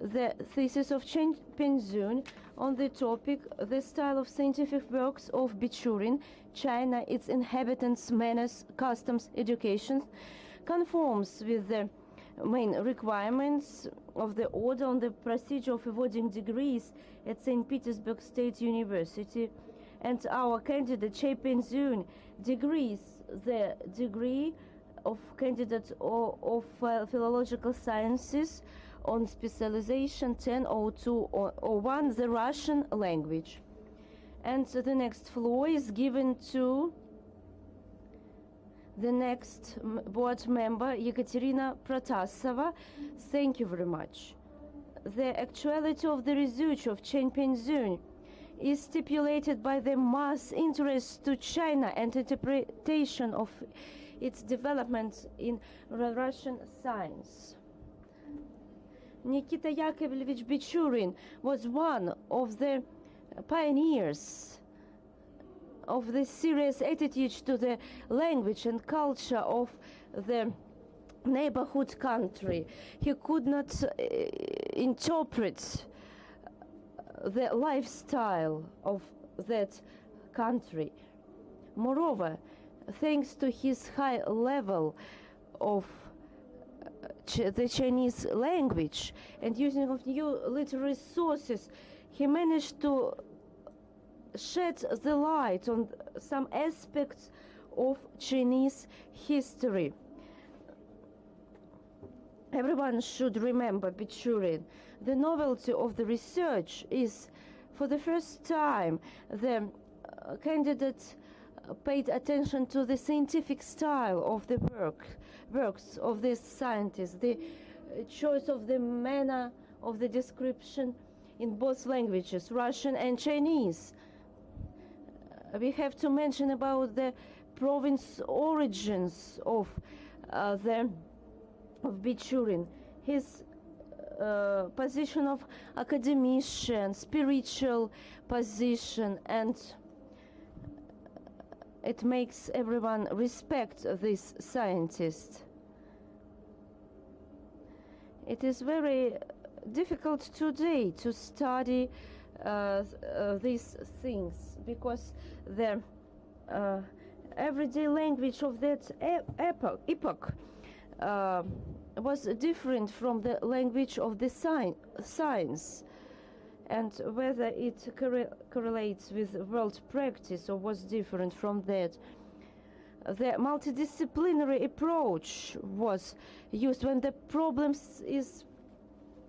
A: the thesis of Chen Peijun on the topic "The Style of Scientific Works of Bichurin, China, Its Inhabitants, Manners, Customs, Education," conforms with the main requirements of the order on the procedure of awarding degrees at St. Petersburg State University, and our candidate Chen Peijun degrees the degree of candidate of philological sciences on specialization 100201, the Russian language. And the next floor is given to the next board member, Ekaterina Protasova. Thank you very much. The actuality of the research of Chen Peijun is stipulated by the mass interest to China and interpretation of its development in Russian science. Nikita Yakovlevich Bichurin was one of the pioneers of the serious attitude to the language and culture of the neighborhood country. He could not interpret the lifestyle of that country. Moreover, thanks to his high level of the Chinese language and using of new literary sources, he managed to shed the light on some aspects of Chinese history. Everyone should remember Bichurin. The novelty of the research is, for the first time, the candidate paid attention to the scientific style of the works of this scientist, the choice of the manner of the description in both languages, Russian and Chinese. We have to mention about the province origins of Bichurin, his position of academician, spiritual position, and it makes everyone respect this scientist. It is very difficult today to study these things because the everyday language of that epoch was different from the language of the science, and whether it correlates with world practice or was different from that. The multidisciplinary approach was used when the problems is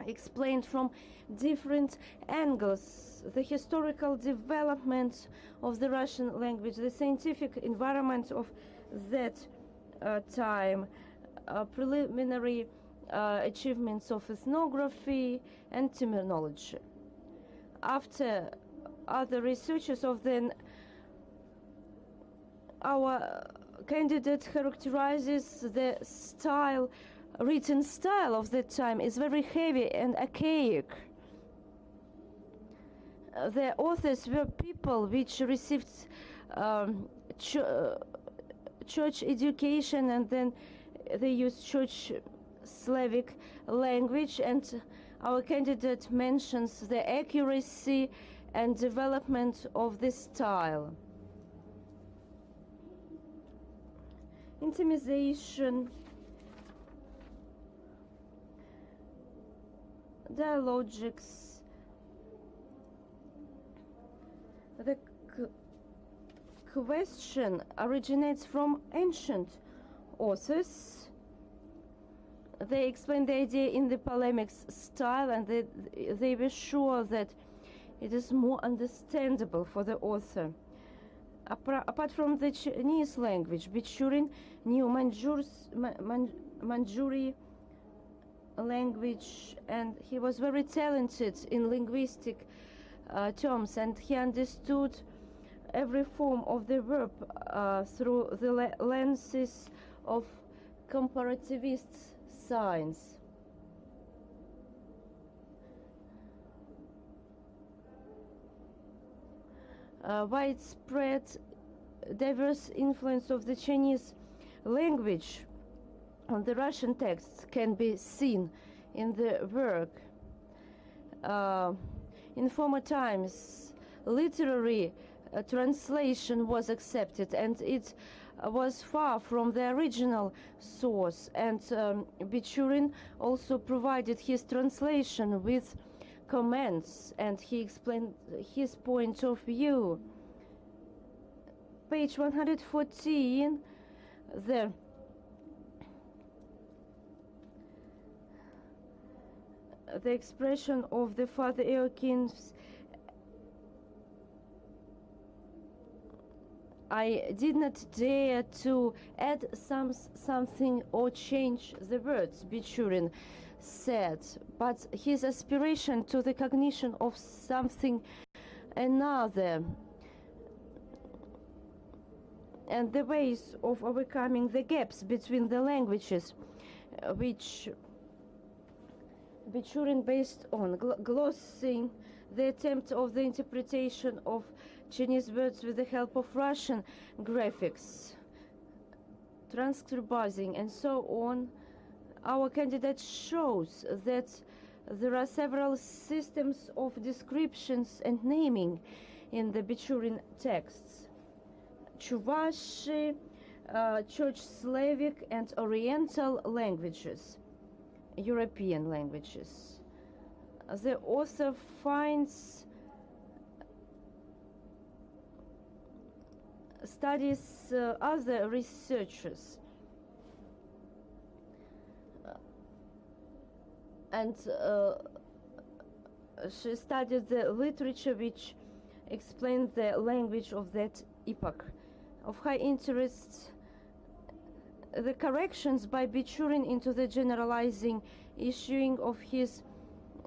A: explained from different angles: the historical development of the Russian language, the scientific environment of that time, preliminary achievements of ethnography and terminology. After other researchers of our candidate characterizes the style, written style of that time is very heavy and archaic. The authors were people which received church education, and then they used church Slavic language, and our candidate mentions the accuracy and development of this style. Intimization, dialogics, the question originates from ancient authors. They explain the idea in the polemics style, and they were sure that it is more understandable for the author. Apart from the Chinese language, Bichurin knew Manjuri language, and he was very talented in linguistic terms, and he understood every form of the verb through the lenses of comparativist science. Widespread diverse influence of the Chinese language on the Russian texts can be seen in the work. in former times, literary translation was accepted, and it was far from the original source. And Bichurin also provided his translation with comments, and he explained his point of view. Page 114, the expression of the Father Eokins. I did not dare to add something or change the words, Bichurin said, but his aspiration to the cognition of something another and the ways of overcoming the gaps between the languages, which Bichurin based on glossing the attempt of the interpretation of Chinese words with the help of Russian graphics, transcribing, and so on. Our candidate shows that there are several systems of descriptions and naming in the Bichurin texts: Chuvashi, Church Slavic, and Oriental languages, European languages. The author studies other researchers, and she studied the literature which explained the language of that epoch. Of high interest, the corrections by Bichurin into the generalizing issuing of his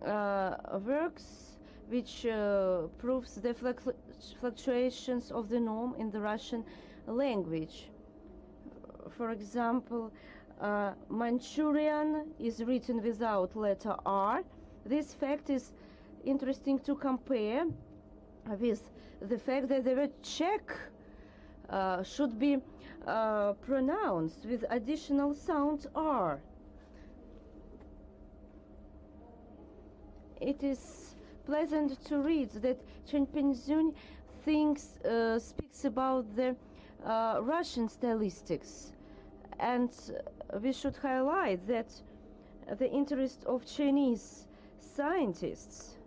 A: works, which proves the fluctuations of the norm in the Russian language. For example, Manchurian is written without letter R. This fact is interesting to compare with the fact that the word Czech should be pronounced with additional sound R. It is pleasant to read that Chen Peijun speaks about the Russian stylistics, and we should highlight that the interest of Chinese scientists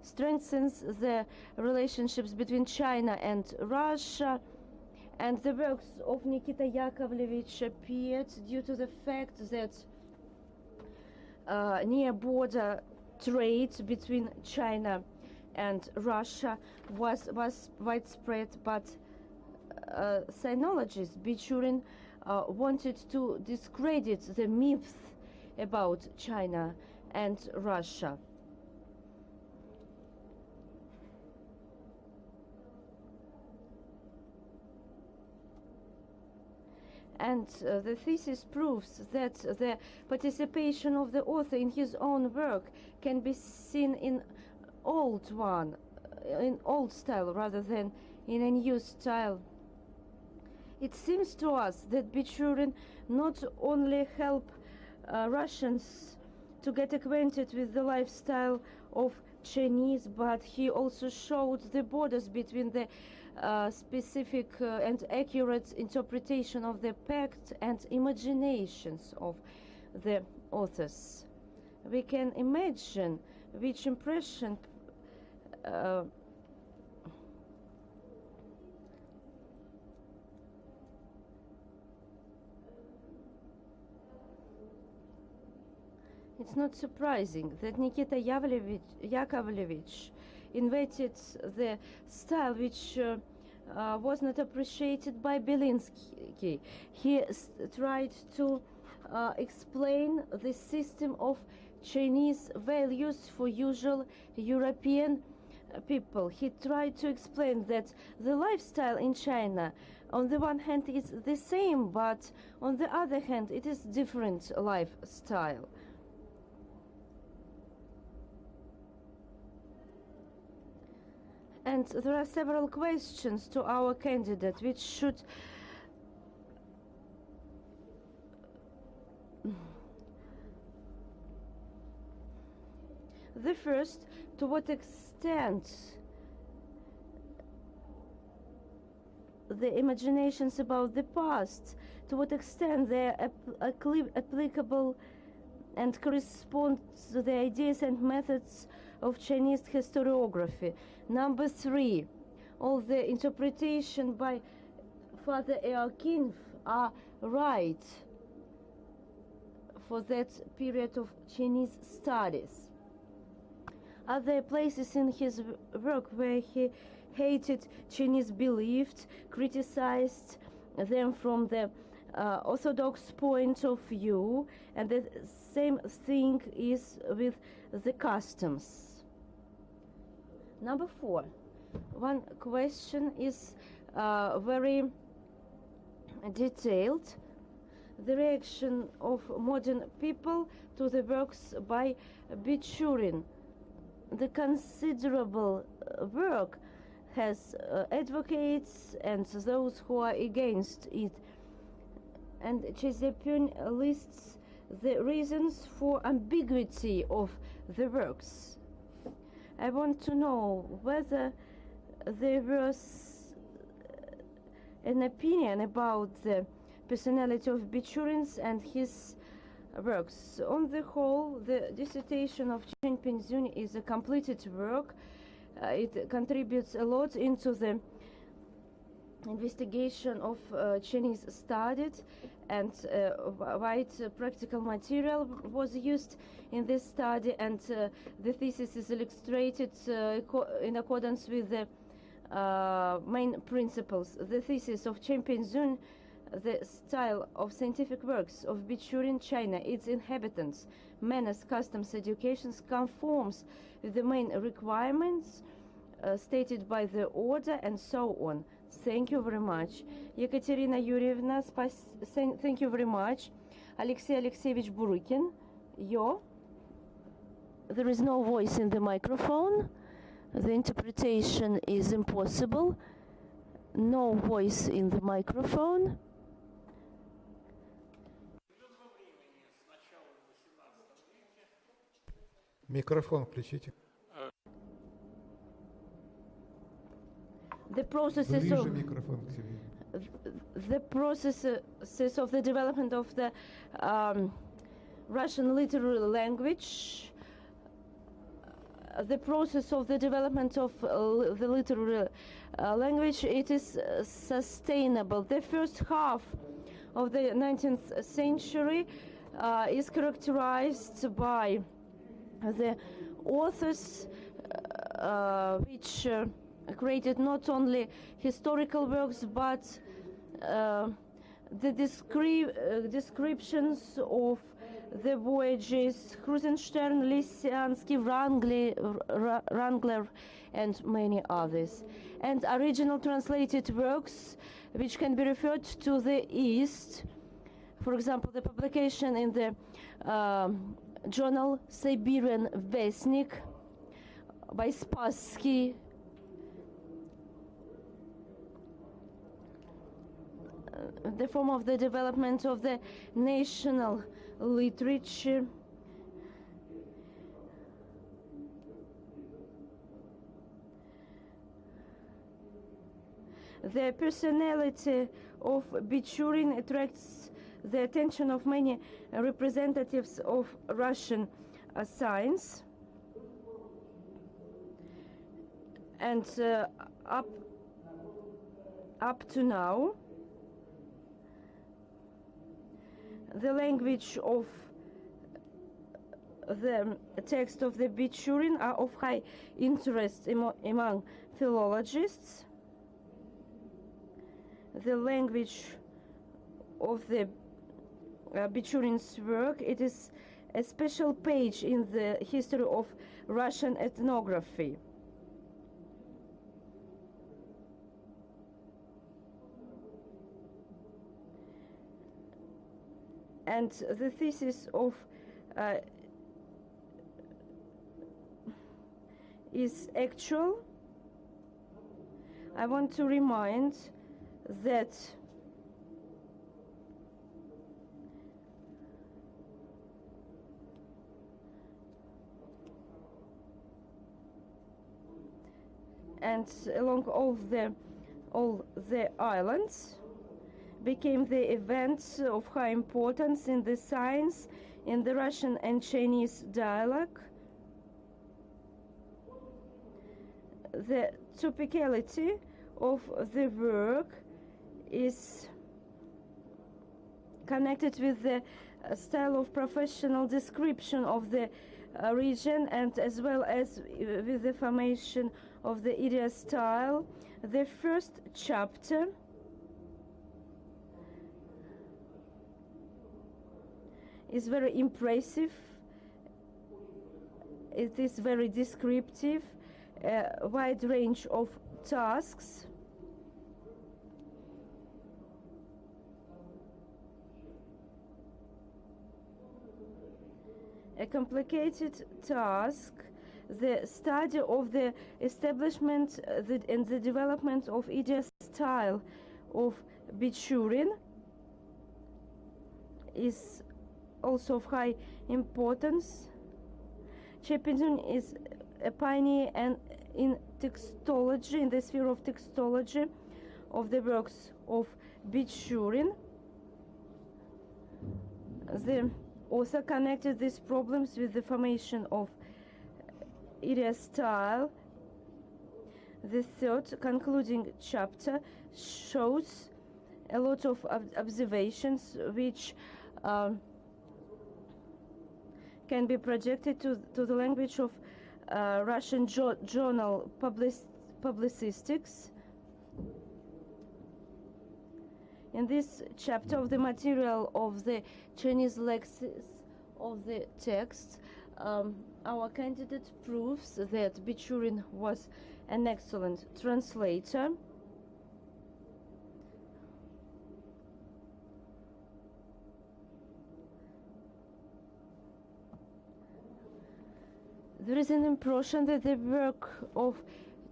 A: strengthens the relationships between China and Russia, and the works of Nikita Yakovlevich appeared due to the fact that near border trade between China and Russia was widespread, but sinologist Bichurin wanted to discredit the myth about China and Russia. And the thesis proves that the participation of the author in his own work can be seen in old style rather than in a new style. It seems to us that Bichurin not only helped Russians to get acquainted with the lifestyle of Chinese, but he also showed the borders between the specific and accurate interpretation of the pact and imaginations of the authors. We can imagine which impression it's not surprising that Nikita Yakovlevich invented the style which was not appreciated by Belinsky. He tried to explain the system of Chinese values for usual European people. He tried to explain that the lifestyle in China, on the one hand, is the same, but on the other hand, it is different lifestyle. And there are several questions to our candidate which should The first, to what extent the imaginations about the past, to what extent they are applicable and correspond to the ideas and methods of Chinese historiography. Number 3, all the interpretation by Father Eokin are right for that period of Chinese studies. Are there places in his work where he hated Chinese beliefs, criticized them from the orthodox point of view, and the same thing is with the customs? Number 4, one question is very detailed. The reaction of modern people to the works by Bichurin. The considerable work has advocates and those who are against it. And Chen Peijun lists the reasons for ambiguity of the works. I want to know whether there was an opinion about the personality of Bichurin and his works. On the whole, the dissertation of Chen Peijun is a completed work. It contributes a lot into the investigation of Chinese studies, and wide practical material was used in this study, and the thesis is illustrated in accordance with the main principles. The thesis of Chen Peijun, the style of scientific works of Bichurin, China, its inhabitants, manners, customs, educations, conforms with the main requirements stated by the order, and so on. Thank you very much. Ekaterina Yurievna, thank you very much. Alexey Alexeyevich Burykin, there is no voice in the microphone. The interpretation is impossible. No voice in the microphone.
B: Микрофон включите.
A: The processes
B: Ближе
A: of
B: микрофон к себе.
A: the processes of the development of the Russian literary language, the process of the development of the literary language, it is sustainable. The first half of the 19th century is characterized by the authors which created not only historical works but the descriptions of the voyages, Krusenstern, Lysiansky, Wrangler, and many others. And original translated works which can be referred to the East, for example, the publication in the journal Siberian Vestnik by Spassky, the form of the development of the national literature, the personality of Bichurin attracts the attention of many representatives of Russian science, and up to now the language of the text of the Bichurin are of high interest among philologists. The language of the Bichurin's work, it is a special page in the history of Russian ethnography. And the thesis of is actual. I want to remind that and along all the islands became the events of high importance in the science, in the Russian and Chinese dialogue. The topicality of the work is connected with the style of professional description of the region, and as well as with the formation of the idea style. The first chapter is very impressive. It is very descriptive, a wide range of tasks. A complicated task, the study of the establishment and the development of idea style of Bichurin is also of high importance. Chen Peijun is a pioneer in textology, in the sphere of textology of the works of Bichurin. The author connected these problems with the formation of idea style. The third concluding chapter shows a lot of observations which can be projected to the language of Russian journal publicistics. In this chapter of the material of the Chinese lexis of the text, our candidate proves that Bichurin was an excellent translator. There is an impression that the work of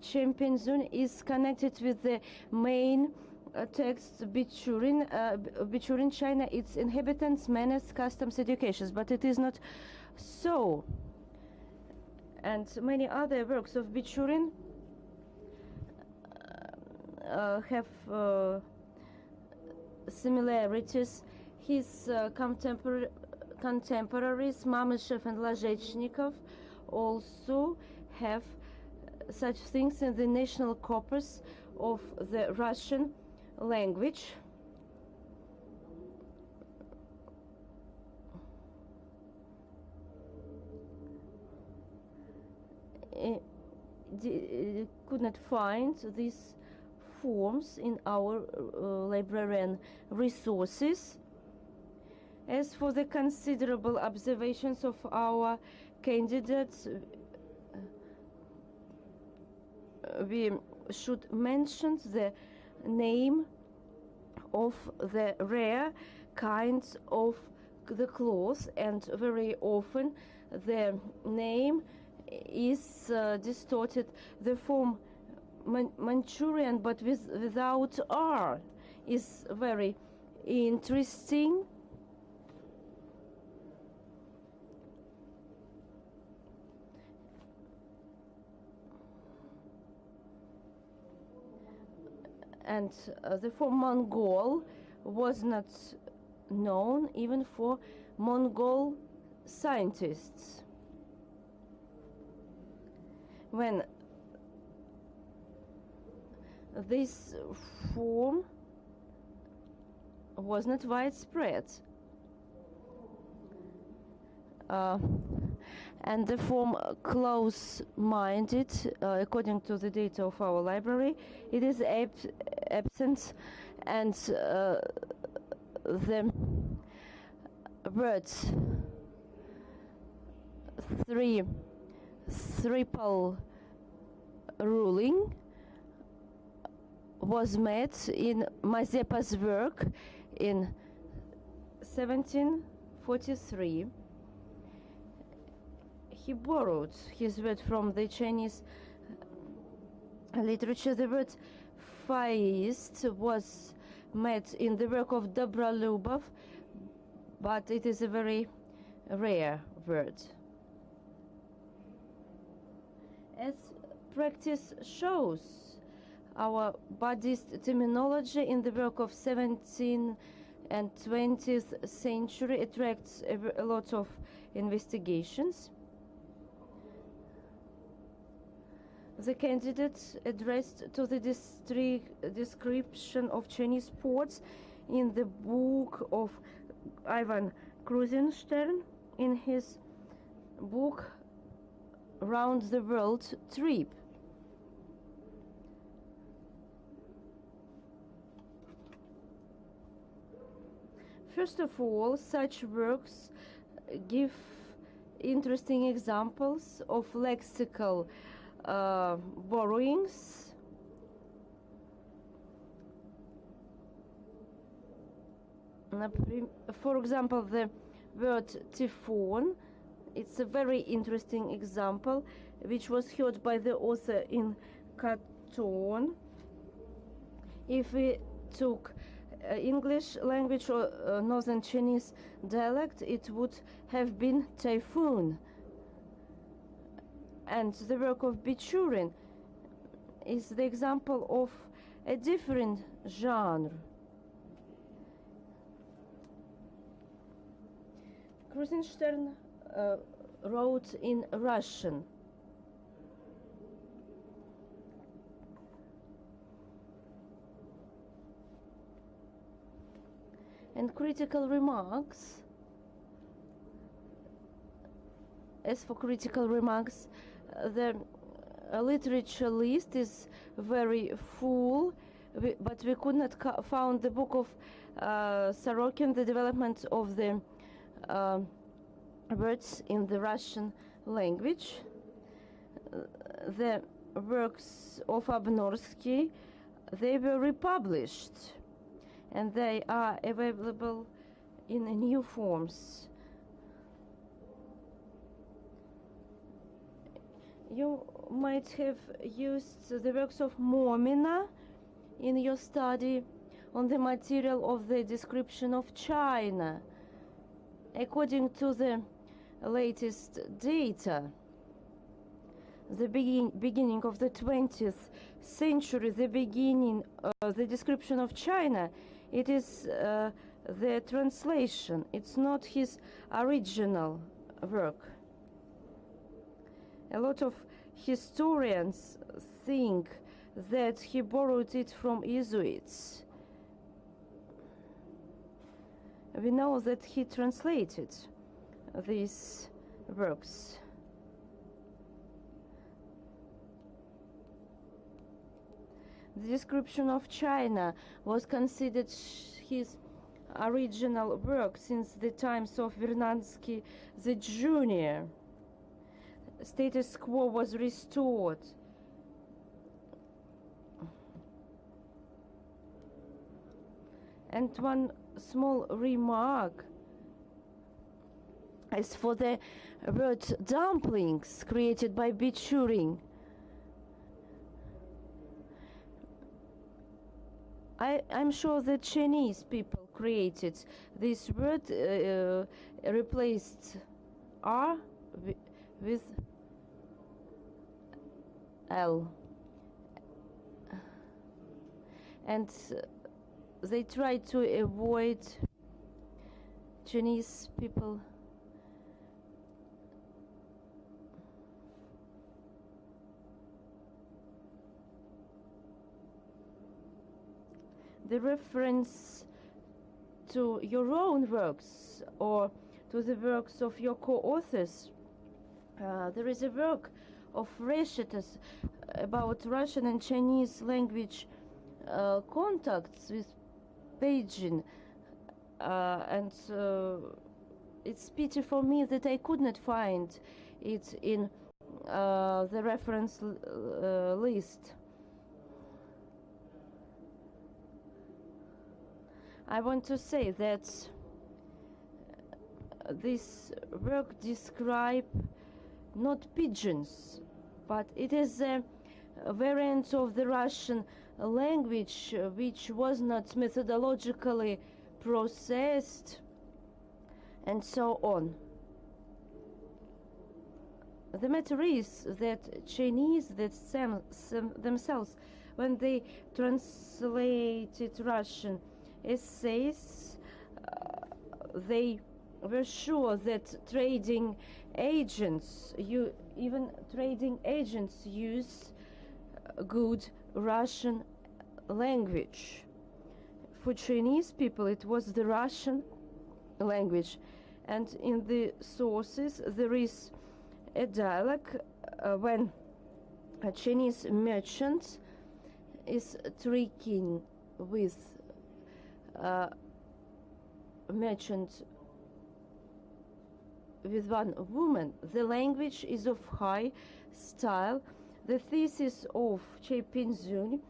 A: Chen Peijun is connected with the main text Bichurin, Bichurin China, its inhabitants, manners, customs, educations, but it is not so. And many other works of Bichurin have similarities. His contemporaries, Mamyshev and Lazhechnikov, also have such things in the national corpus of the Russian language. Could not find these forms in our librarian resources. As for the considerable observations of our candidates, we should mention the name of the rare kinds of the cloth, and very often the name is distorted. The form Manchurian but without R is very interesting. And the form Mongol was not known even for Mongol scientists. When this form was not widespread, and the form close-minded, according to the data of our library, it is absent, and the words triple ruling was made in Mazepa's work in 1743. He borrowed his word from the Chinese literature. The word faist was made in the work of Dobrolubov, but it is a very rare word. As practice shows our Buddhist terminology in the work of 17th and 20th century attracts a lot of investigations. The candidate addressed to the description of Chinese ports in the book of Ivan Krusenstern in his book Round the World Trip. First of all, such works give interesting examples of lexical borrowings. For example, the word typhoon, it's a very interesting example which was heard by the author in Canton. If we took English language or Northern Chinese dialect, it would have been typhoon. And the work of Bichurin is the example of a different genre. Krusenstern wrote in Russian. And critical remarks. As for critical remarks, the literature list is very full, but we could not found the book of Sorokin, The Development of the Words in the Russian Language. The works of Abnorsky, they were republished, and they are available in new forms. You might have used the works of Momina in your study on the material of the description of China. According to the latest data, the beginning of the 20th century, the description of China, it is the translation. It's not his original work. A lot of historians think that he borrowed it from Jesuits. We know that he translated these works. The description of China was considered his original work since the times of Vernadsky the Junior. Status quo was restored. And one small remark as for the word dumplings created by Bichurin. I'm sure that Chinese people created this word, replaced R with L. And they try to avoid Chinese people the reference to your own works or to the works of your co-authors. There is a work of Reshetas about Russian and Chinese language contacts with Peijun, and it's pity for me that I could not find it in the reference list. I want to say that this work describes not pigeons, but it is a variant of the Russian language which was not methodologically processed and so on. The matter is that Chinese themselves, when they translated Russian essays, they were sure that trading agents use good Russian language. For Chinese people, it was the Russian language, and in the sources there is a dialogue when a Chinese merchant is tricking with one woman. The language is of high style. The thesis of Chen Peijun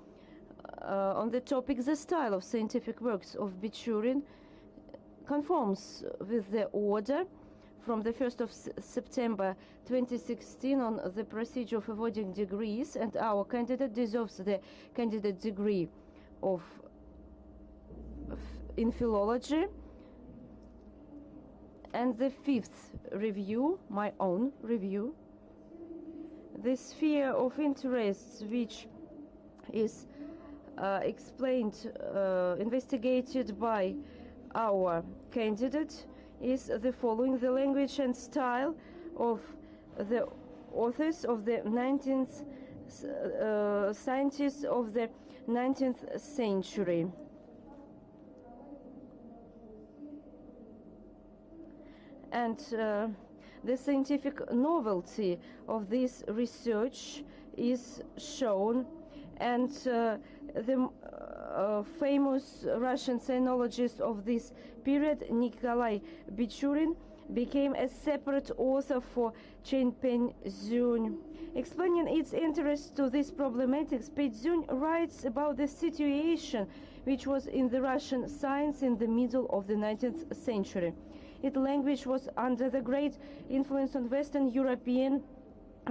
A: on the topic "The Style of Scientific Works of Bichurin" conforms with the order from the 1st of September 2016 on the procedure of awarding degrees, and our candidate deserves the candidate degree in philology. And the fifth review, my own review, the sphere of interests which is investigated by our candidate is the following: the language and style of the authors of the 19th scientists of the 19th century. And the scientific novelty of this research is shown, and the famous Russian sinologist of this period, Nikolai Bichurin, became a separate author for Chen Peijun. Explaining its interest to this problematics, Peijun writes about the situation which was in the Russian science in the middle of the 19th century. Its language was under the great influence on Western European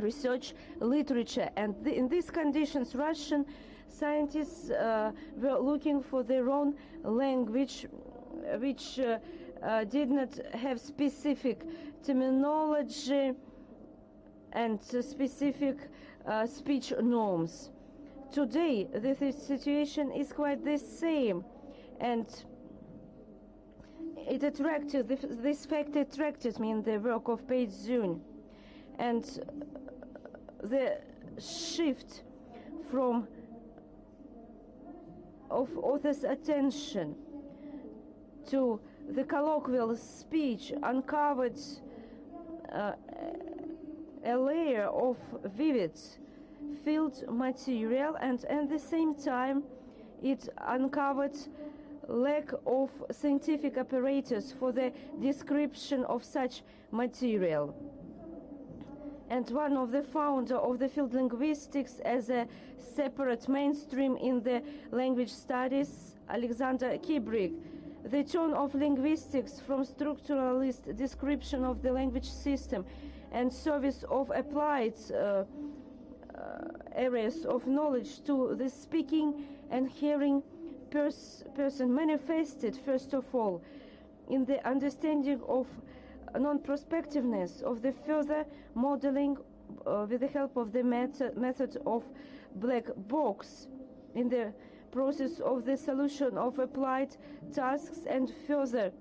A: research literature, and in these conditions Russian scientists were looking for their own language, which did not have specific terminology and specific speech norms. Today, the situation is quite the same, and this fact attracted me in the work of Peijun, and the shift of author's attention to the colloquial speech uncovered a layer of vivid field material, and at the same time it uncovered lack of scientific apparatus for the description of such material. And one of the founder of the field linguistics as a separate mainstream in the language studies, Alexander Kibrik, the turn of linguistics from structuralist description of the language system and service of applied areas of knowledge to the speaking and hearing person manifested, first of all, in the understanding of non-prospectiveness of the further modeling with the help of the method of black box in the process of the solution of applied tasks, and further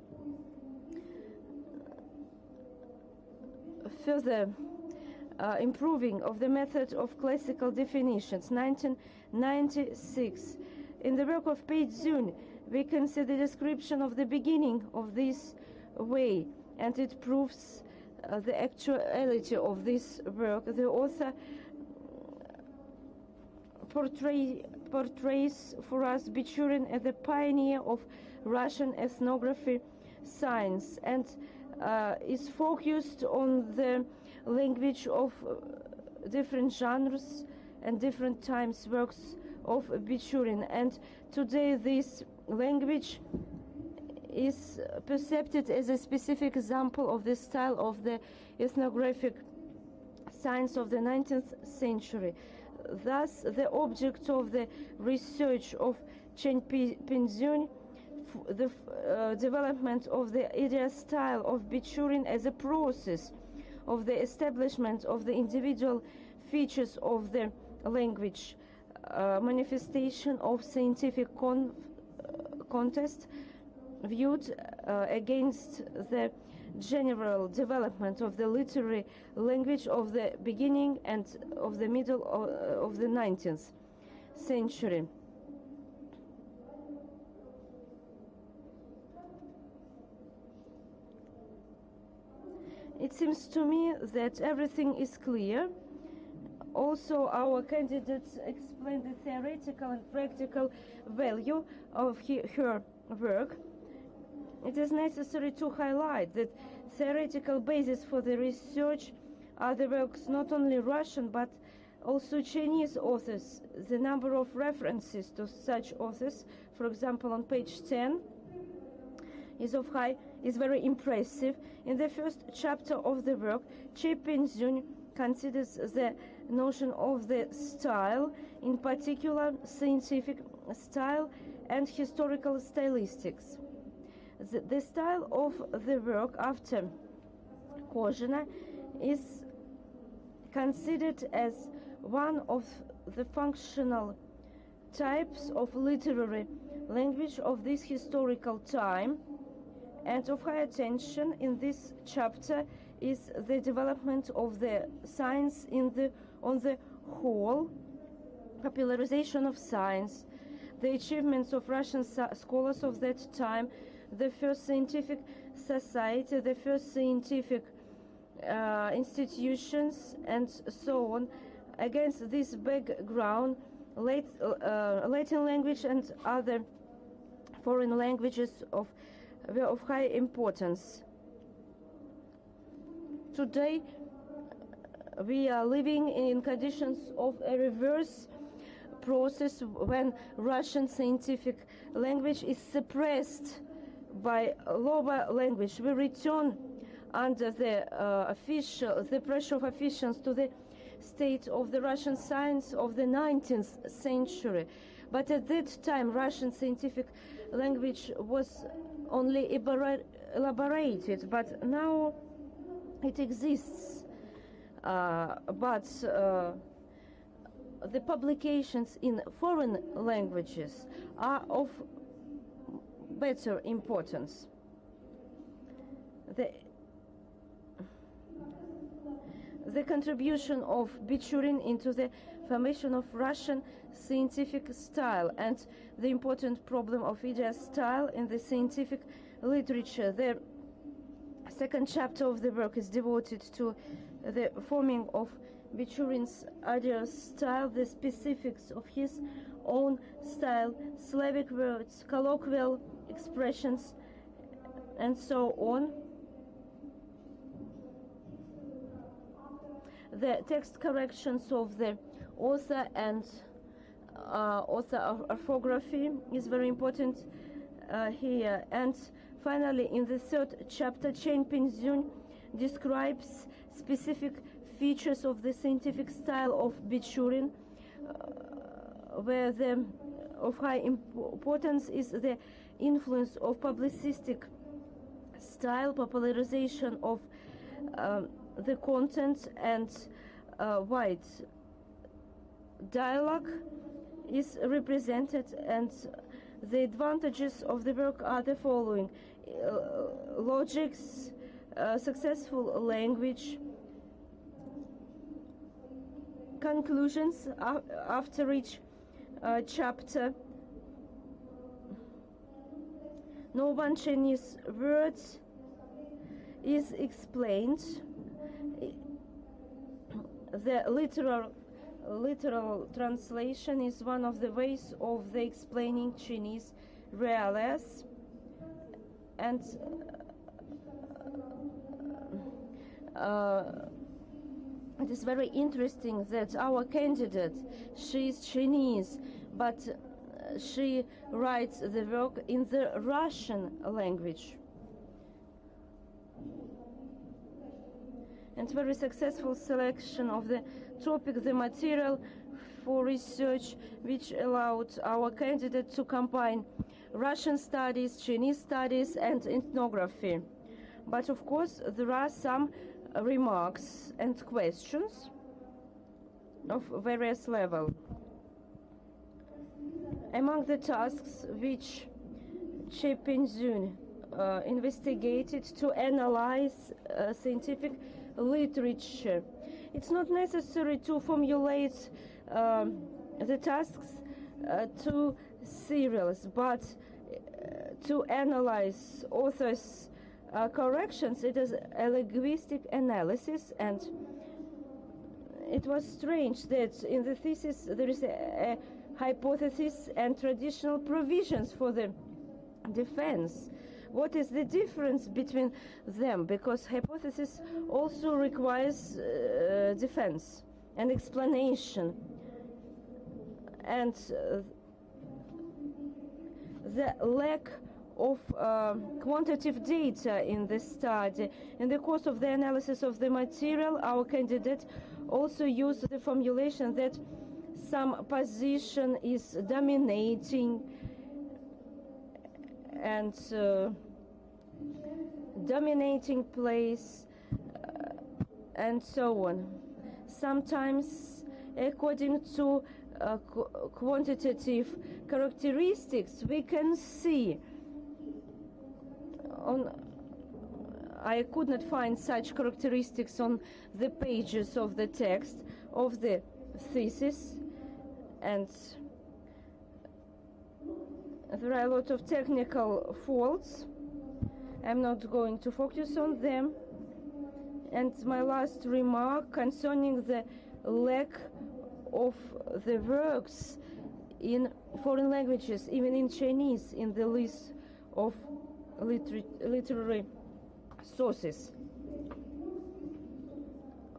A: improving of the method of classical definitions, 1996. In the work of Peijun, we can see the description of the beginning of this way, and it proves the actuality of this work. The author portrays for us Bichurin as the pioneer of Russian ethnography science, and is focused on the language of different genres and different times works of Bichurin. And today this language is perceived as a specific example of the style of the ethnographic science of the 19th century. Thus, the object of the research of Chen Peijun, the development of the ideal style of Bichurin as a process of the establishment of the individual features of the language, manifestation of scientific contest viewed against the general development of the literary language of the beginning and of the middle of the 19th century. It seems to me that everything is clear. Also, our candidates explained the theoretical and practical value of her work. It is necessary to highlight that theoretical basis for the research are the works not only Russian but also Chinese authors. The number of references to such authors, for example, on page 10, is very impressive. In the first chapter of the work, Chen Peijun considers the notion of the style, in particular scientific style and historical stylistics. The style of the work after Kozhina is considered as one of the functional types of literary language of this historical time, and of high attention in this chapter is the development of the science on the whole, popularization of science, the achievements of Russian scholars of that time, the first scientific society, the first scientific institutions, and so on. Against this background, Latin language and other foreign languages were of high importance. Today, we are living in conditions of a reverse process when Russian scientific language is suppressed by lower language. We return under the pressure of officials to the state of the Russian science of the 19th century. But at that time, Russian scientific language was only elaborated, but now it exists. But the publications in foreign languages are of better importance. The contribution of Bichurin into the formation of Russian scientific style and the important problem of ideas style in the scientific literature. The second chapter of the work is devoted to the forming of Bichurin's ideas style, the specifics of his own style, Slavic words, colloquial expressions, and so on. The text corrections of the author and author orthography is very important here. And finally, in the third chapter, Chen Peijun describes specific features of the scientific style of Bichurin, where of high importance is the influence of publicistic style, popularization of the content, and wide dialogue is represented, and the advantages of the work are the following: logics, successful language, conclusions after each chapter, no one Chinese word is explained, the literal translation is one of the ways of the explaining Chinese realities, and it is very interesting that our candidate, she is Chinese, but she writes the work in the Russian language. And very successful selection of the topic, the material for research, which allowed our candidate to combine Russian studies, Chinese studies, and ethnography. But of course, there are some remarks and questions of various levels. Among the tasks which Chen Peijun investigated to analyze scientific literature, it's not necessary to formulate the tasks to serials, but to analyze authors' corrections. It is a linguistic analysis, and it was strange that in the thesis there is a hypothesis and traditional provisions for the defense. What is the difference between them? Because hypothesis also requires defense and explanation, and the lack of quantitative data in this study. In the course of the analysis of the material, our candidate also used the formulation that some position is dominating and dominating place and so on. Sometimes, according to quantitative characteristics, we can see I could not find such characteristics on the pages of the text of the thesis, and there are a lot of technical faults. I'm not going to focus on them. And my last remark concerning the lack of the works in foreign languages, even in Chinese, in the list of literary sources.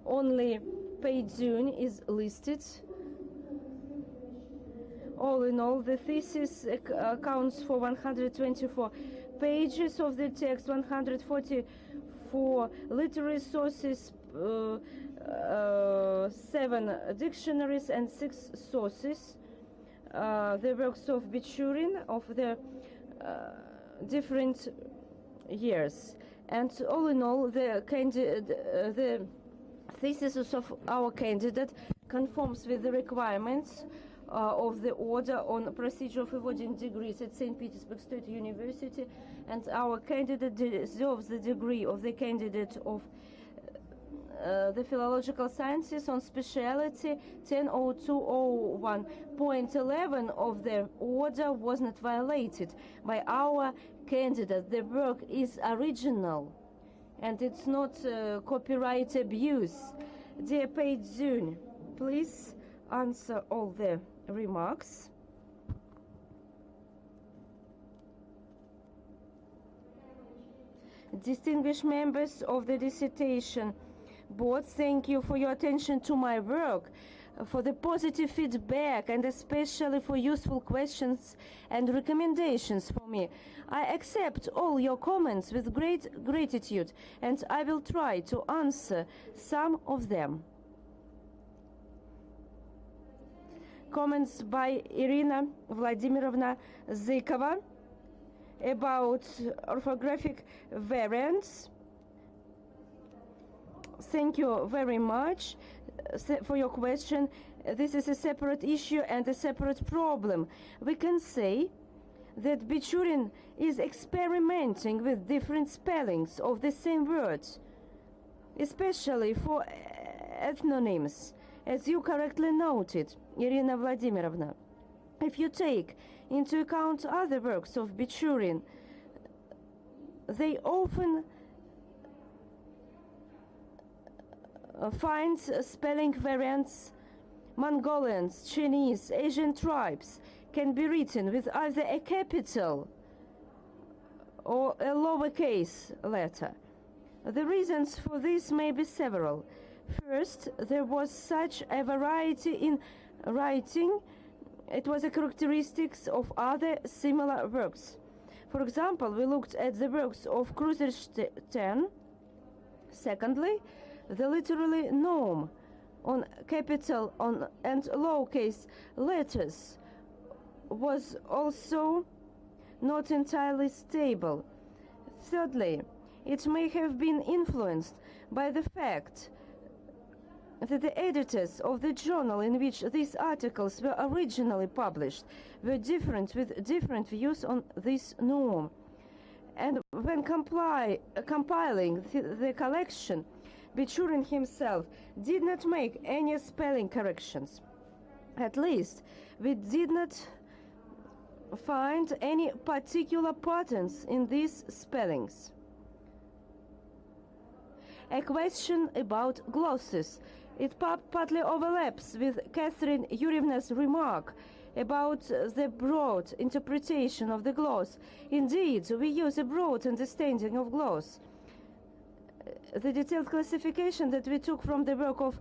A: Only Peijun is listed. All in all, the thesis accounts for 124 pages of the text, 144 literary sources, 7 dictionaries and 6 sources. The works of Bichurin of the different years. And all in all, the thesis of our candidate conforms with the requirements of the order on procedure of awarding degrees at St. Petersburg State University, and our candidate deserves the degree of the candidate of the philological sciences on speciality 10.02.01.11 of the order was not violated by our candidate. The work is original and it's not copyright abuse. Dear Peijun, please answer all the remarks. Distinguished members of the dissertation board, thank you for your attention to my work, for the positive feedback, and especially for useful questions and recommendations for me. I accept all your comments with great gratitude, and I will try to answer some of them. Comments by Irina Vladimirovna Zykova about orthographic variants. Thank you very much for your question. This is a separate issue and a separate problem. We can say that Bichurin is experimenting with different spellings of the same words, especially for ethnonyms, as you correctly noted, Irina Vladimirovna. If you take into account other works of Bichurin, they often find spelling variants. Mongolians, Chinese, Asian tribes can be written with either a capital or a lowercase letter. The reasons for this may be several. First, there was such a variety in writing. It was a characteristic of other similar works. For example, we looked at the works of Kruserstein. Secondly, the literary norm on capital and lowercase letters was also not entirely stable. Thirdly, it may have been influenced by the fact that the editors of the journal in which these articles were originally published were different, with different views on this norm. And when compiling the collection, Bichurin himself did not make any spelling corrections. At least, we did not find any particular patterns in these spellings. A question about glosses. It partly overlaps with Catherine Yurievna's remark about the broad interpretation of the gloss. Indeed, we use a broad understanding of gloss. The detailed classification that we took from the work of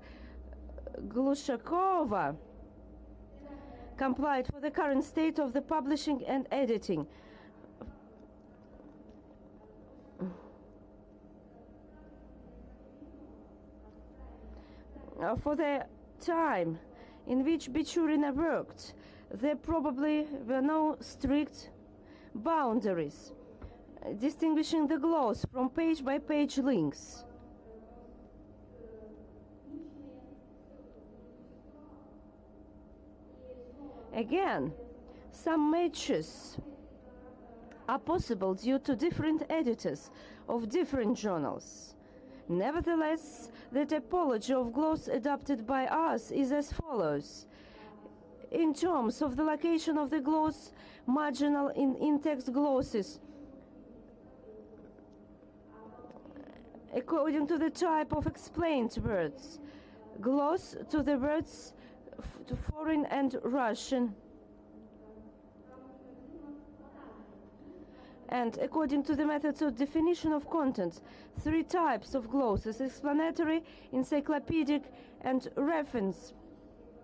A: Glushakova complied for the current state of the publishing and editing. For the time in which Bichurin worked, there probably were no strict boundaries distinguishing the gloss from page-by-page links. Again, some matches are possible due to different editors of different journals. Nevertheless, the typology of gloss adopted by us is as follows. In terms of the location of the gloss, marginal in-text glosses, according to the type of explained words, gloss to the words to foreign and Russian, and according to the methods of definition of content, 3 types of glosses: explanatory, encyclopedic, and reference.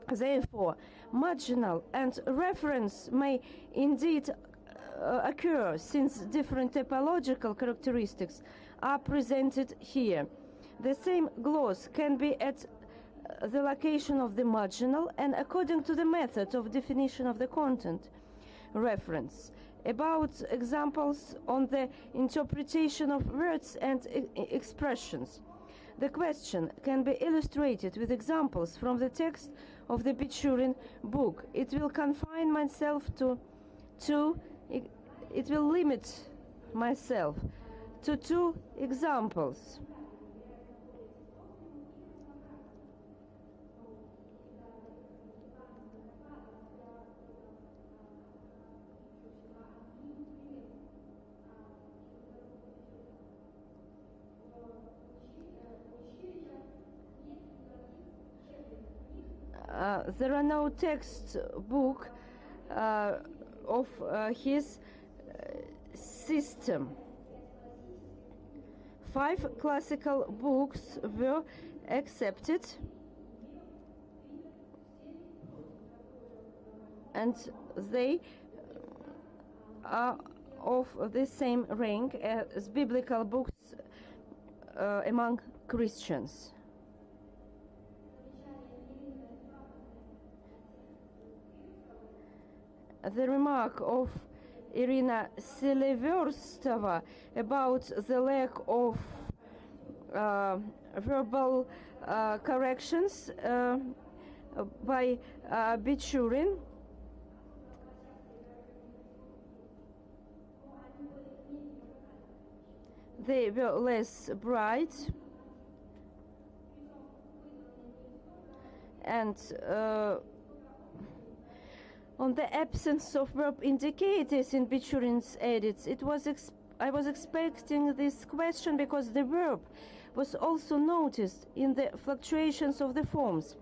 A: Therefore, marginal and reference may indeed occur, since different typological characteristics are presented here. The same gloss can be at the location of the marginal and according to the method of definition of the content. Reference. About examples on the interpretation of words and expressions. The question can be illustrated with examples from the text of the Bichurin book. It will confine myself it will limit myself to 2 examples. There are no textbook of his system. 5 classical books were accepted, and they are of the same rank as biblical books among Christians. The remark of Irina Seleverstova about the lack of verbal corrections by Bichurin they were less bright and on the absence of verb indicators in Bichurin's edits. I was expecting this question because the verb was also noticed in the fluctuations of the forms,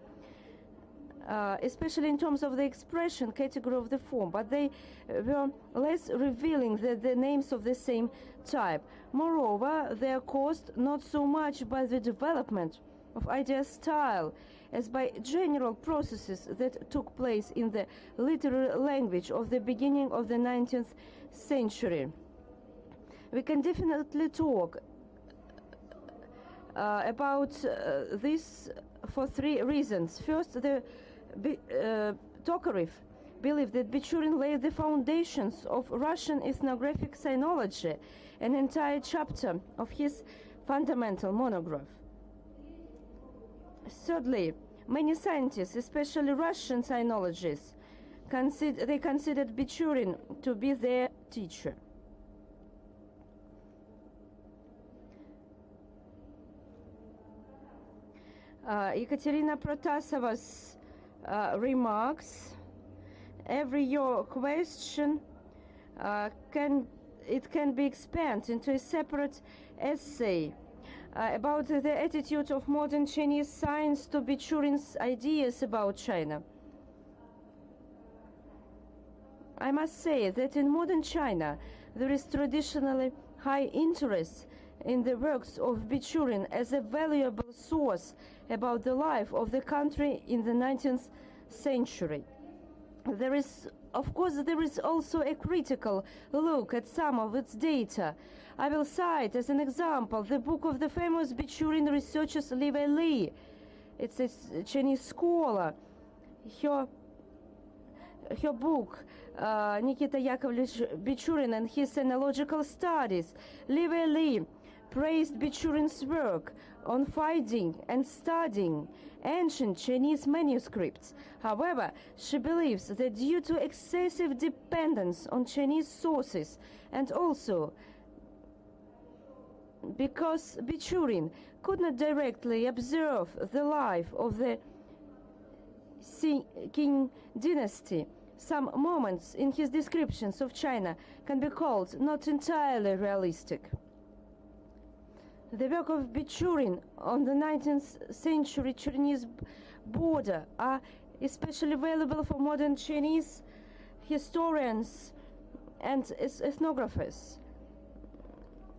A: especially in terms of the expression category of the form, but they were less revealing the names of the same type. Moreover, they are caused not so much by the development of idea style as by general processes that took place in the literary language of the beginning of the 19th century. We can definitely talk about this for 3 reasons. First, the Tokarev believed that Bichurin laid the foundations of Russian ethnographic sinology, an entire chapter of his fundamental monograph. Thirdly, many scientists, especially Russian sinologists, considered Bichurin to be their teacher. Ekaterina Protasova's remarks. Every your question can be expanded into a separate essay about the attitude of modern Chinese science to Bichurin's ideas about China. I must say that in modern China there is traditionally high interest in the works of Bichurin as a valuable source about the life of the country in the 19th century. There is also a critical look at some of its data. I will cite as an example the book of the famous Bichurin researcher Li Wei. It's a Chinese scholar. Her book, Nikita Yakovlevich Bichurin and his Ethnological Studies. Li Wei praised Bichurin's work on finding and studying ancient Chinese manuscripts. However, she believes that due to excessive dependence on Chinese sources and also because Bichurin could not directly observe the life of the Qing dynasty, some moments in his descriptions of China can be called not entirely realistic. The work of Bichurin on the 19th century Chinese border are especially valuable for modern Chinese historians and ethnographers.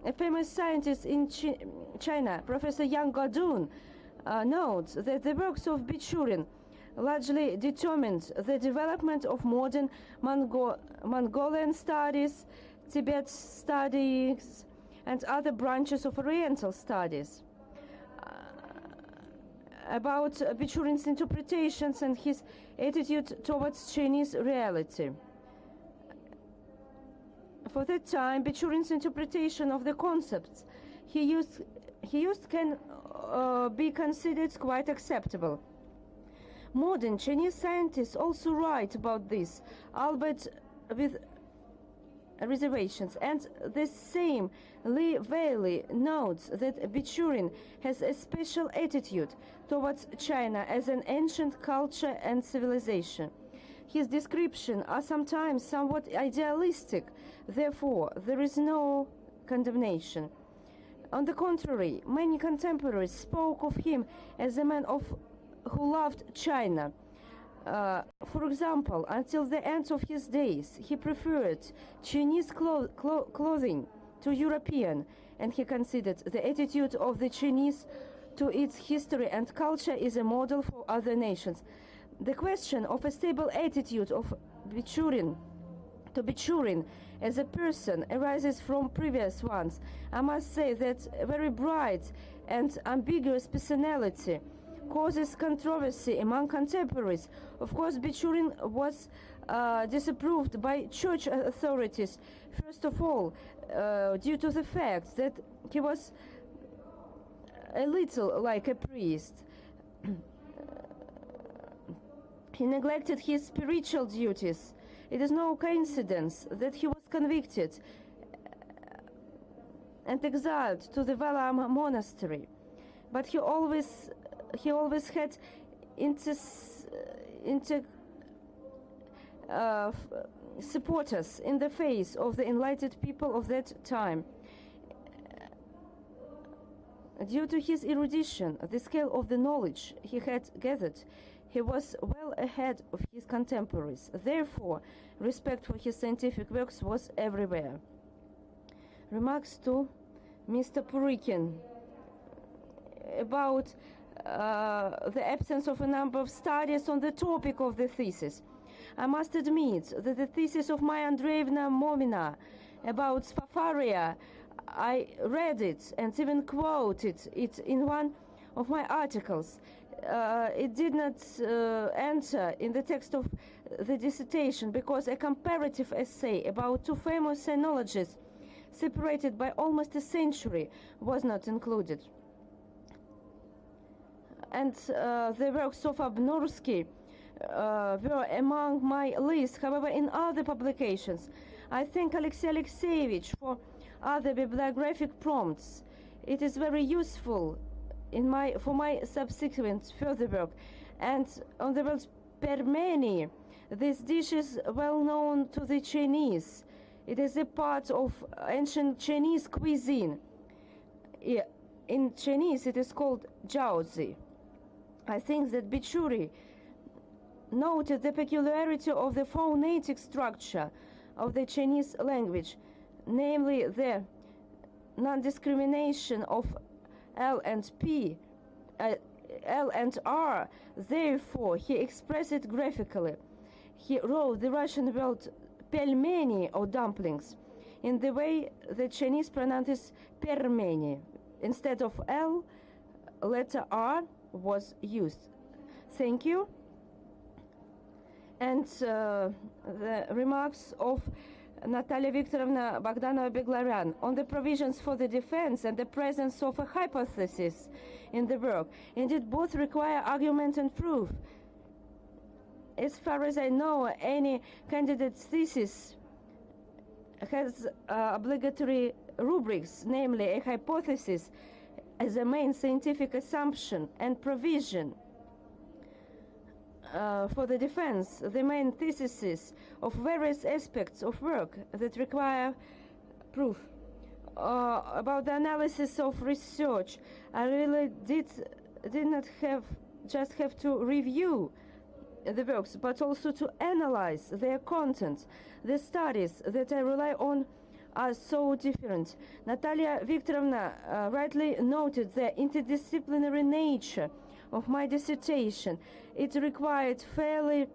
A: A famous scientist in China, Professor Yang Godun, notes that the works of Bichurin largely determined the development of modern Mongolian studies, Tibet studies, and other branches of Oriental studies. About Bichurin's interpretations and his attitude towards Chinese reality. For that time, Bichurin's interpretation of the concepts he used can be considered quite acceptable. Modern Chinese scientists also write about this, albeit with reservations, and the same Li Wei notes that Bichurin has a special attitude towards China as an ancient culture and civilization. His descriptions are sometimes somewhat idealistic, therefore there is no condemnation. On the contrary, many contemporaries spoke of him as a man who loved China. For example, until the end of his days, he preferred Chinese clothing to European, and he considered the attitude of the Chinese to its history and culture is a model for other nations. The question of a stable attitude of Bichurin as a person arises from previous ones. I must say that a very bright and ambiguous personality causes controversy among contemporaries. Of course, Bichurin was disapproved by church authorities, first of all, due to the fact that he was a little like a priest. He neglected his spiritual duties. It is no coincidence that he was convicted and exiled to the Valam monastery. But he always had supporters in the face of the enlightened people of that time. Due to his erudition, the scale of the knowledge he had gathered, he was well ahead of his contemporaries. Therefore, respect for his scientific works was everywhere. Remarks to Mr. Purikin about the absence of a number of studies on the topic of the thesis. I must admit that the thesis of Maya Andreevna Momina about Spafaria, I read it and even quoted it in one of my articles. It did not enter in the text of the dissertation because a comparative essay about two famous sinologists separated by almost a century was not included. and the works of Abnorsky were among my list. However, in other publications, I thank Alexey Alexeyevich for other bibliographic prompts. It is very useful for my subsequent further work. And on the word permeni, this dish is well known to the Chinese. It is a part of ancient Chinese cuisine. In Chinese, it is called jiaozi. I think that Bichurin noted the peculiarity of the phonetic structure of the Chinese language, namely the non-discrimination of L and P, L and R. Therefore, he expressed it graphically. He wrote the Russian word pelmeni, or dumplings, in the way the Chinese pronounces permeni. Instead of L, letter R was used. Thank you. And the remarks of Natalia Viktorovna Bogdanova-Beglarian on the provisions for the defense and the presence of a hypothesis in the work. Indeed, both require argument and proof. As far as I know, any candidate's thesis has obligatory rubrics, namely a hypothesis as a main scientific assumption and provision. For the defense, the main theses of various aspects of work that require proof. About the analysis of research, I really did not have to review the works, but also to analyze their content. The studies that I rely on are so different. Natalia Viktorovna rightly noted the interdisciplinary nature of my dissertation. It required fairly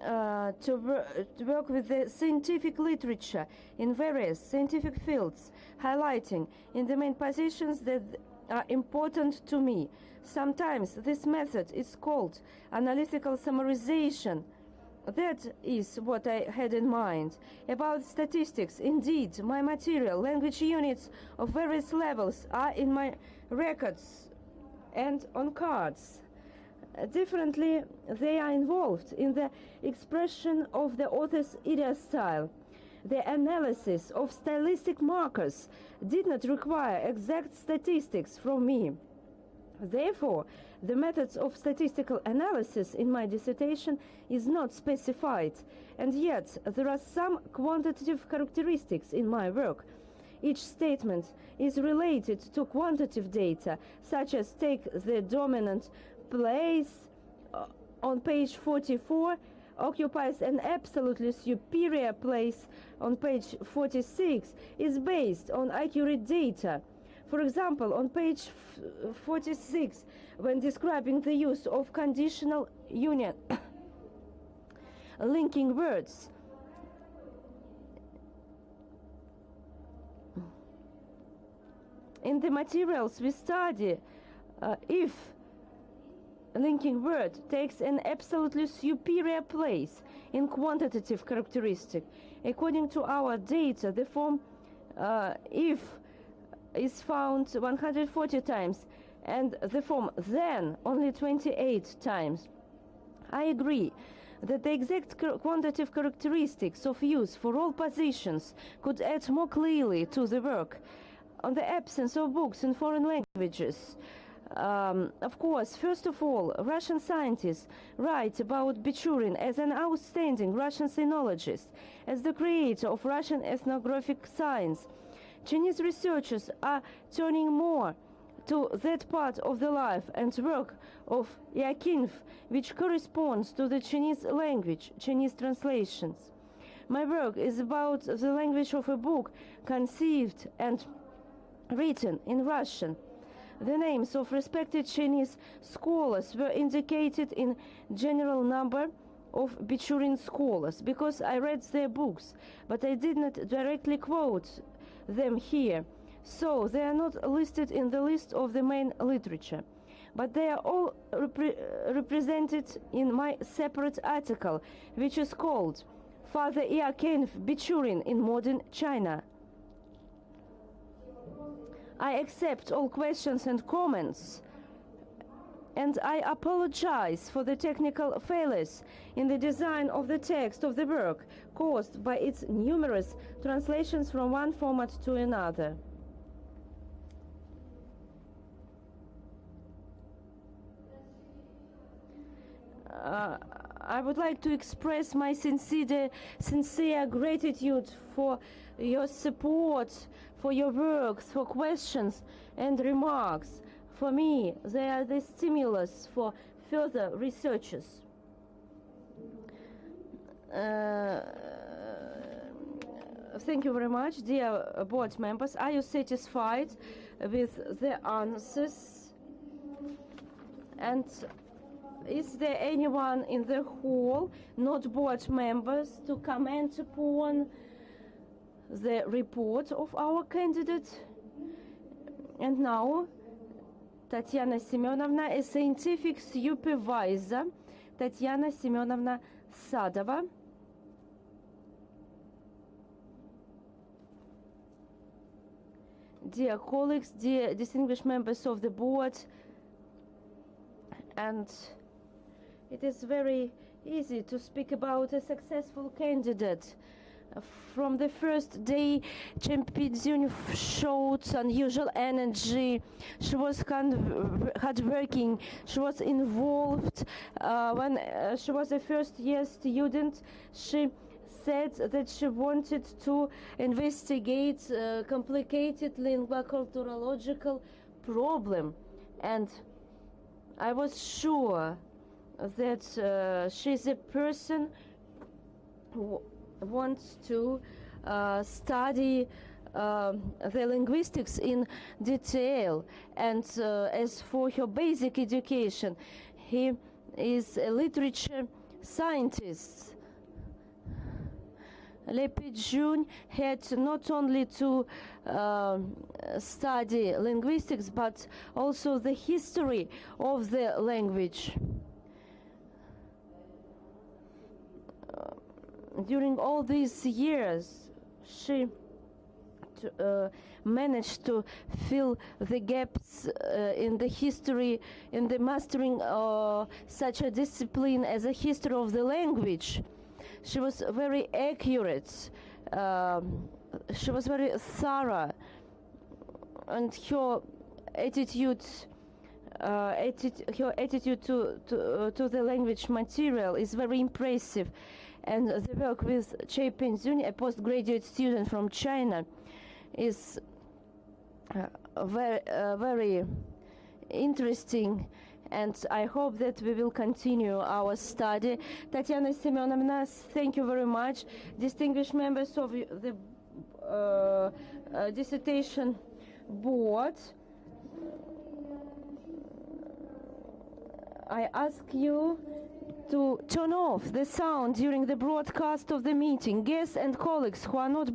A: to work with the scientific literature in various scientific fields, highlighting in the main positions that are important to me. Sometimes this method is called analytical summarization. That is what I had in mind. About statistics, indeed, my material, language units of various levels are in my records and on cards. Differently, they are involved in the expression of the author's ideal style. The analysis of stylistic markers did not require exact statistics from me. Therefore, the methods of statistical analysis in my dissertation is not specified, and yet there are some quantitative characteristics in my work. Each statement is related to quantitative data, such as take the dominant place on page 44 occupies an absolutely superior place on page 46 is based on accurate data. For example, on page 46, when describing the use of conditional union linking words, in the materials we study, if linking word takes an absolutely superior place in quantitative characteristic, according to our data, the form if is found 140 times and the form then only 28 times. I agree that the exact quantitative characteristics of use for all positions could add more clearly to the work. On the absence of books in foreign languages, of course, first of all, Russian scientists write about Bichurin as an outstanding Russian sinologist, as the creator of Russian ethnographic science. Chinese researchers are turning more to that part of the life and work of Yakinf, which corresponds to the Chinese language, Chinese translations. My work is about the language of a book conceived and written in Russian. The names of respected Chinese scholars were indicated in general number of Bichurin scholars because I read their books, but I did not directly quote them here, so they are not listed in the list of the main literature, but they are all represented in my separate article, which is called Father Yakinf Bichurin in Modern China. I accept all questions and comments, and I apologize for the technical failures in the design of the text of the work caused by its numerous translations from one format to another. I would like to express my sincere gratitude for your support, for your works, for questions and remarks. For me, they are the stimulus for further researches. Thank you very much, dear board members. Are you satisfied with the answers? And is there anyone in the hall, not board members, to comment upon the report of our candidate? And now, Tatiana Semyonovna, a scientific supervisor, Tatiana Semyonovna Sadova. Dear colleagues, dear distinguished members of the board, and it is very easy to speak about a successful candidate. From the first day, Chen Peijun showed unusual energy. She was hardworking. She was involved. When she was a first-year student, she said that she wanted to investigate complicated lingua-culturological problem, and I was sure that she's a person who wants to study the linguistics in detail. And as for her basic education, he is a literature scientist. Peijun had not only to study linguistics, but also the history of the language. During all these years, she managed to fill the gaps in the history, in the mastering such a discipline as a history of the language. She was very accurate. She was very thorough, and her attitude to the language material is very impressive. And the work with Chen Peijun, a postgraduate student from China, is very interesting, and I hope that we will continue our study. Tatiana Semyonovna, thank you very much. Distinguished members of the dissertation board, I ask you to turn off the sound during the broadcast of the meeting. Guests and colleagues who are not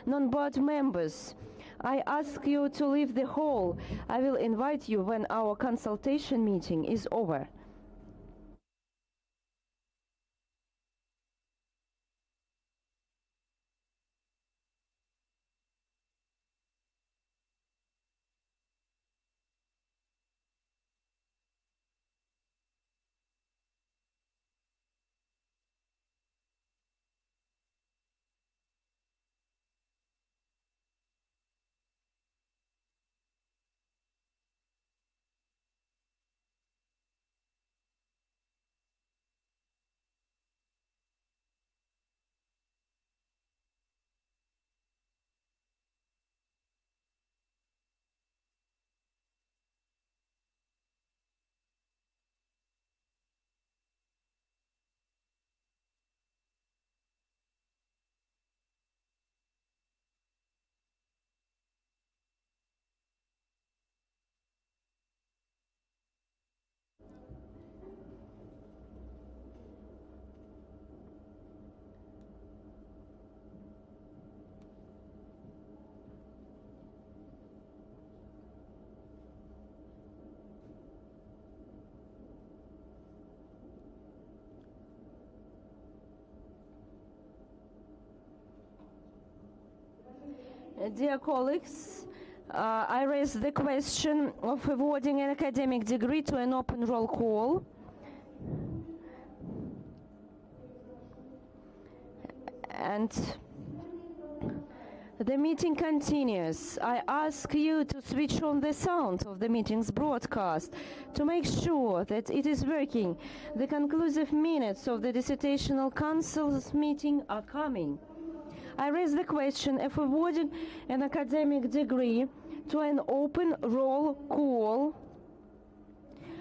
A: non-board members, I ask you to leave the hall. I will invite you when our consultation meeting is over. Dear colleagues, I raised the question of awarding an academic degree to an open roll call. And the meeting continues. I ask you to switch on the sound of the meeting's broadcast to make sure that it is working. The conclusive minutes of the Dissertational Council's meeting are coming. I raise the question of awarding an academic degree to an open roll call.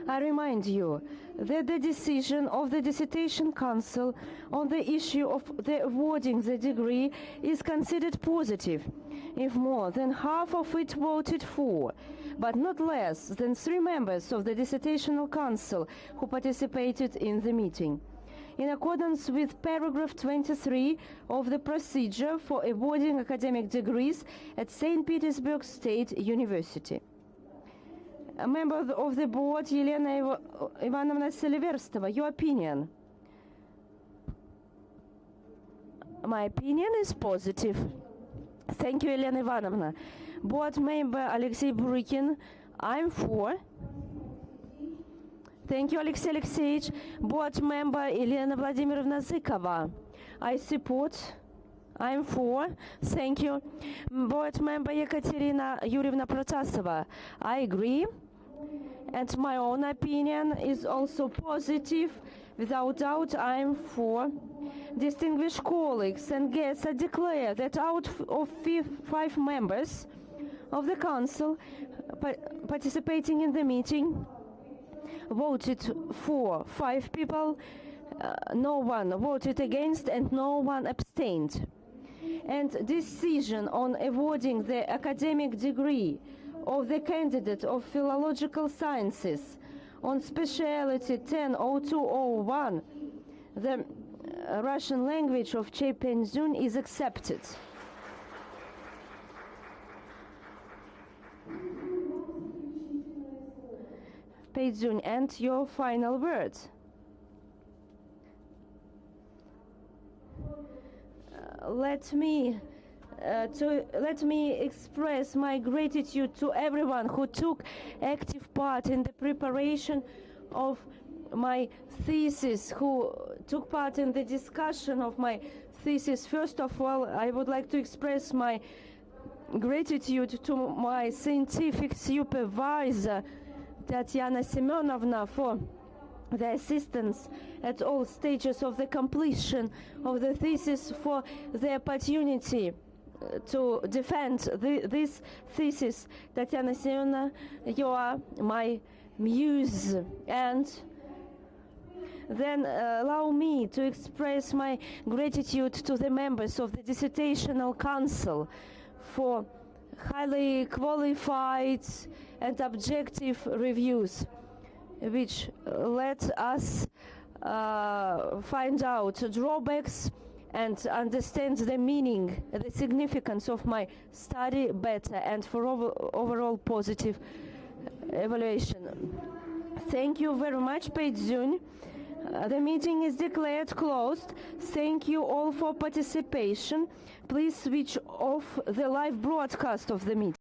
A: I remind you that the decision of the Dissertation Council on the issue of the awarding the degree is considered positive if more than half of it voted for, but not less than 3 members of the Dissertational Council who participated in the meeting. In accordance with paragraph 23 of the procedure for awarding academic degrees at St. Petersburg State University. A member of the board, Elena Ivanovna Seliverstova, your opinion? My opinion is positive. Thank you, Elena Ivanovna. Board member Alexei Burykin, I'm for. Thank you, Alexei Alexeyevich. Board member Elena Vladimirovna Zykova, I support. I'm for. Thank you. Board member Ekaterina Yurievna Protasova, I agree. And my own opinion is also positive. Without doubt, I'm for. Distinguished colleagues and guests, I declare that out of 5 members of the Council participating in the meeting, voted for 5 people, no one voted against, and no one abstained. And decision on awarding the academic degree of the Candidate of Philological Sciences on specialty 100201, the Russian language of Chen Peijun, is accepted. Peijun, and your final words. Let me express my gratitude to everyone who took active part in the preparation of my thesis, who took part in the discussion of my thesis. First of all, I would like to express my gratitude to my scientific supervisor, Tatyana Semyonovna, for the assistance at all stages of the completion of the thesis, for the opportunity to defend this thesis. Tatyana Semyonovna, you are my muse. And then allow me to express my gratitude to the members of the Dissertational Council for highly qualified and objective reviews, which let us find out drawbacks and understand the meaning, the significance of my study better, and for overall positive evaluation. Thank you very much, Peijun. The meeting is declared closed. Thank you all for participation. Please switch off the live broadcast of the meeting.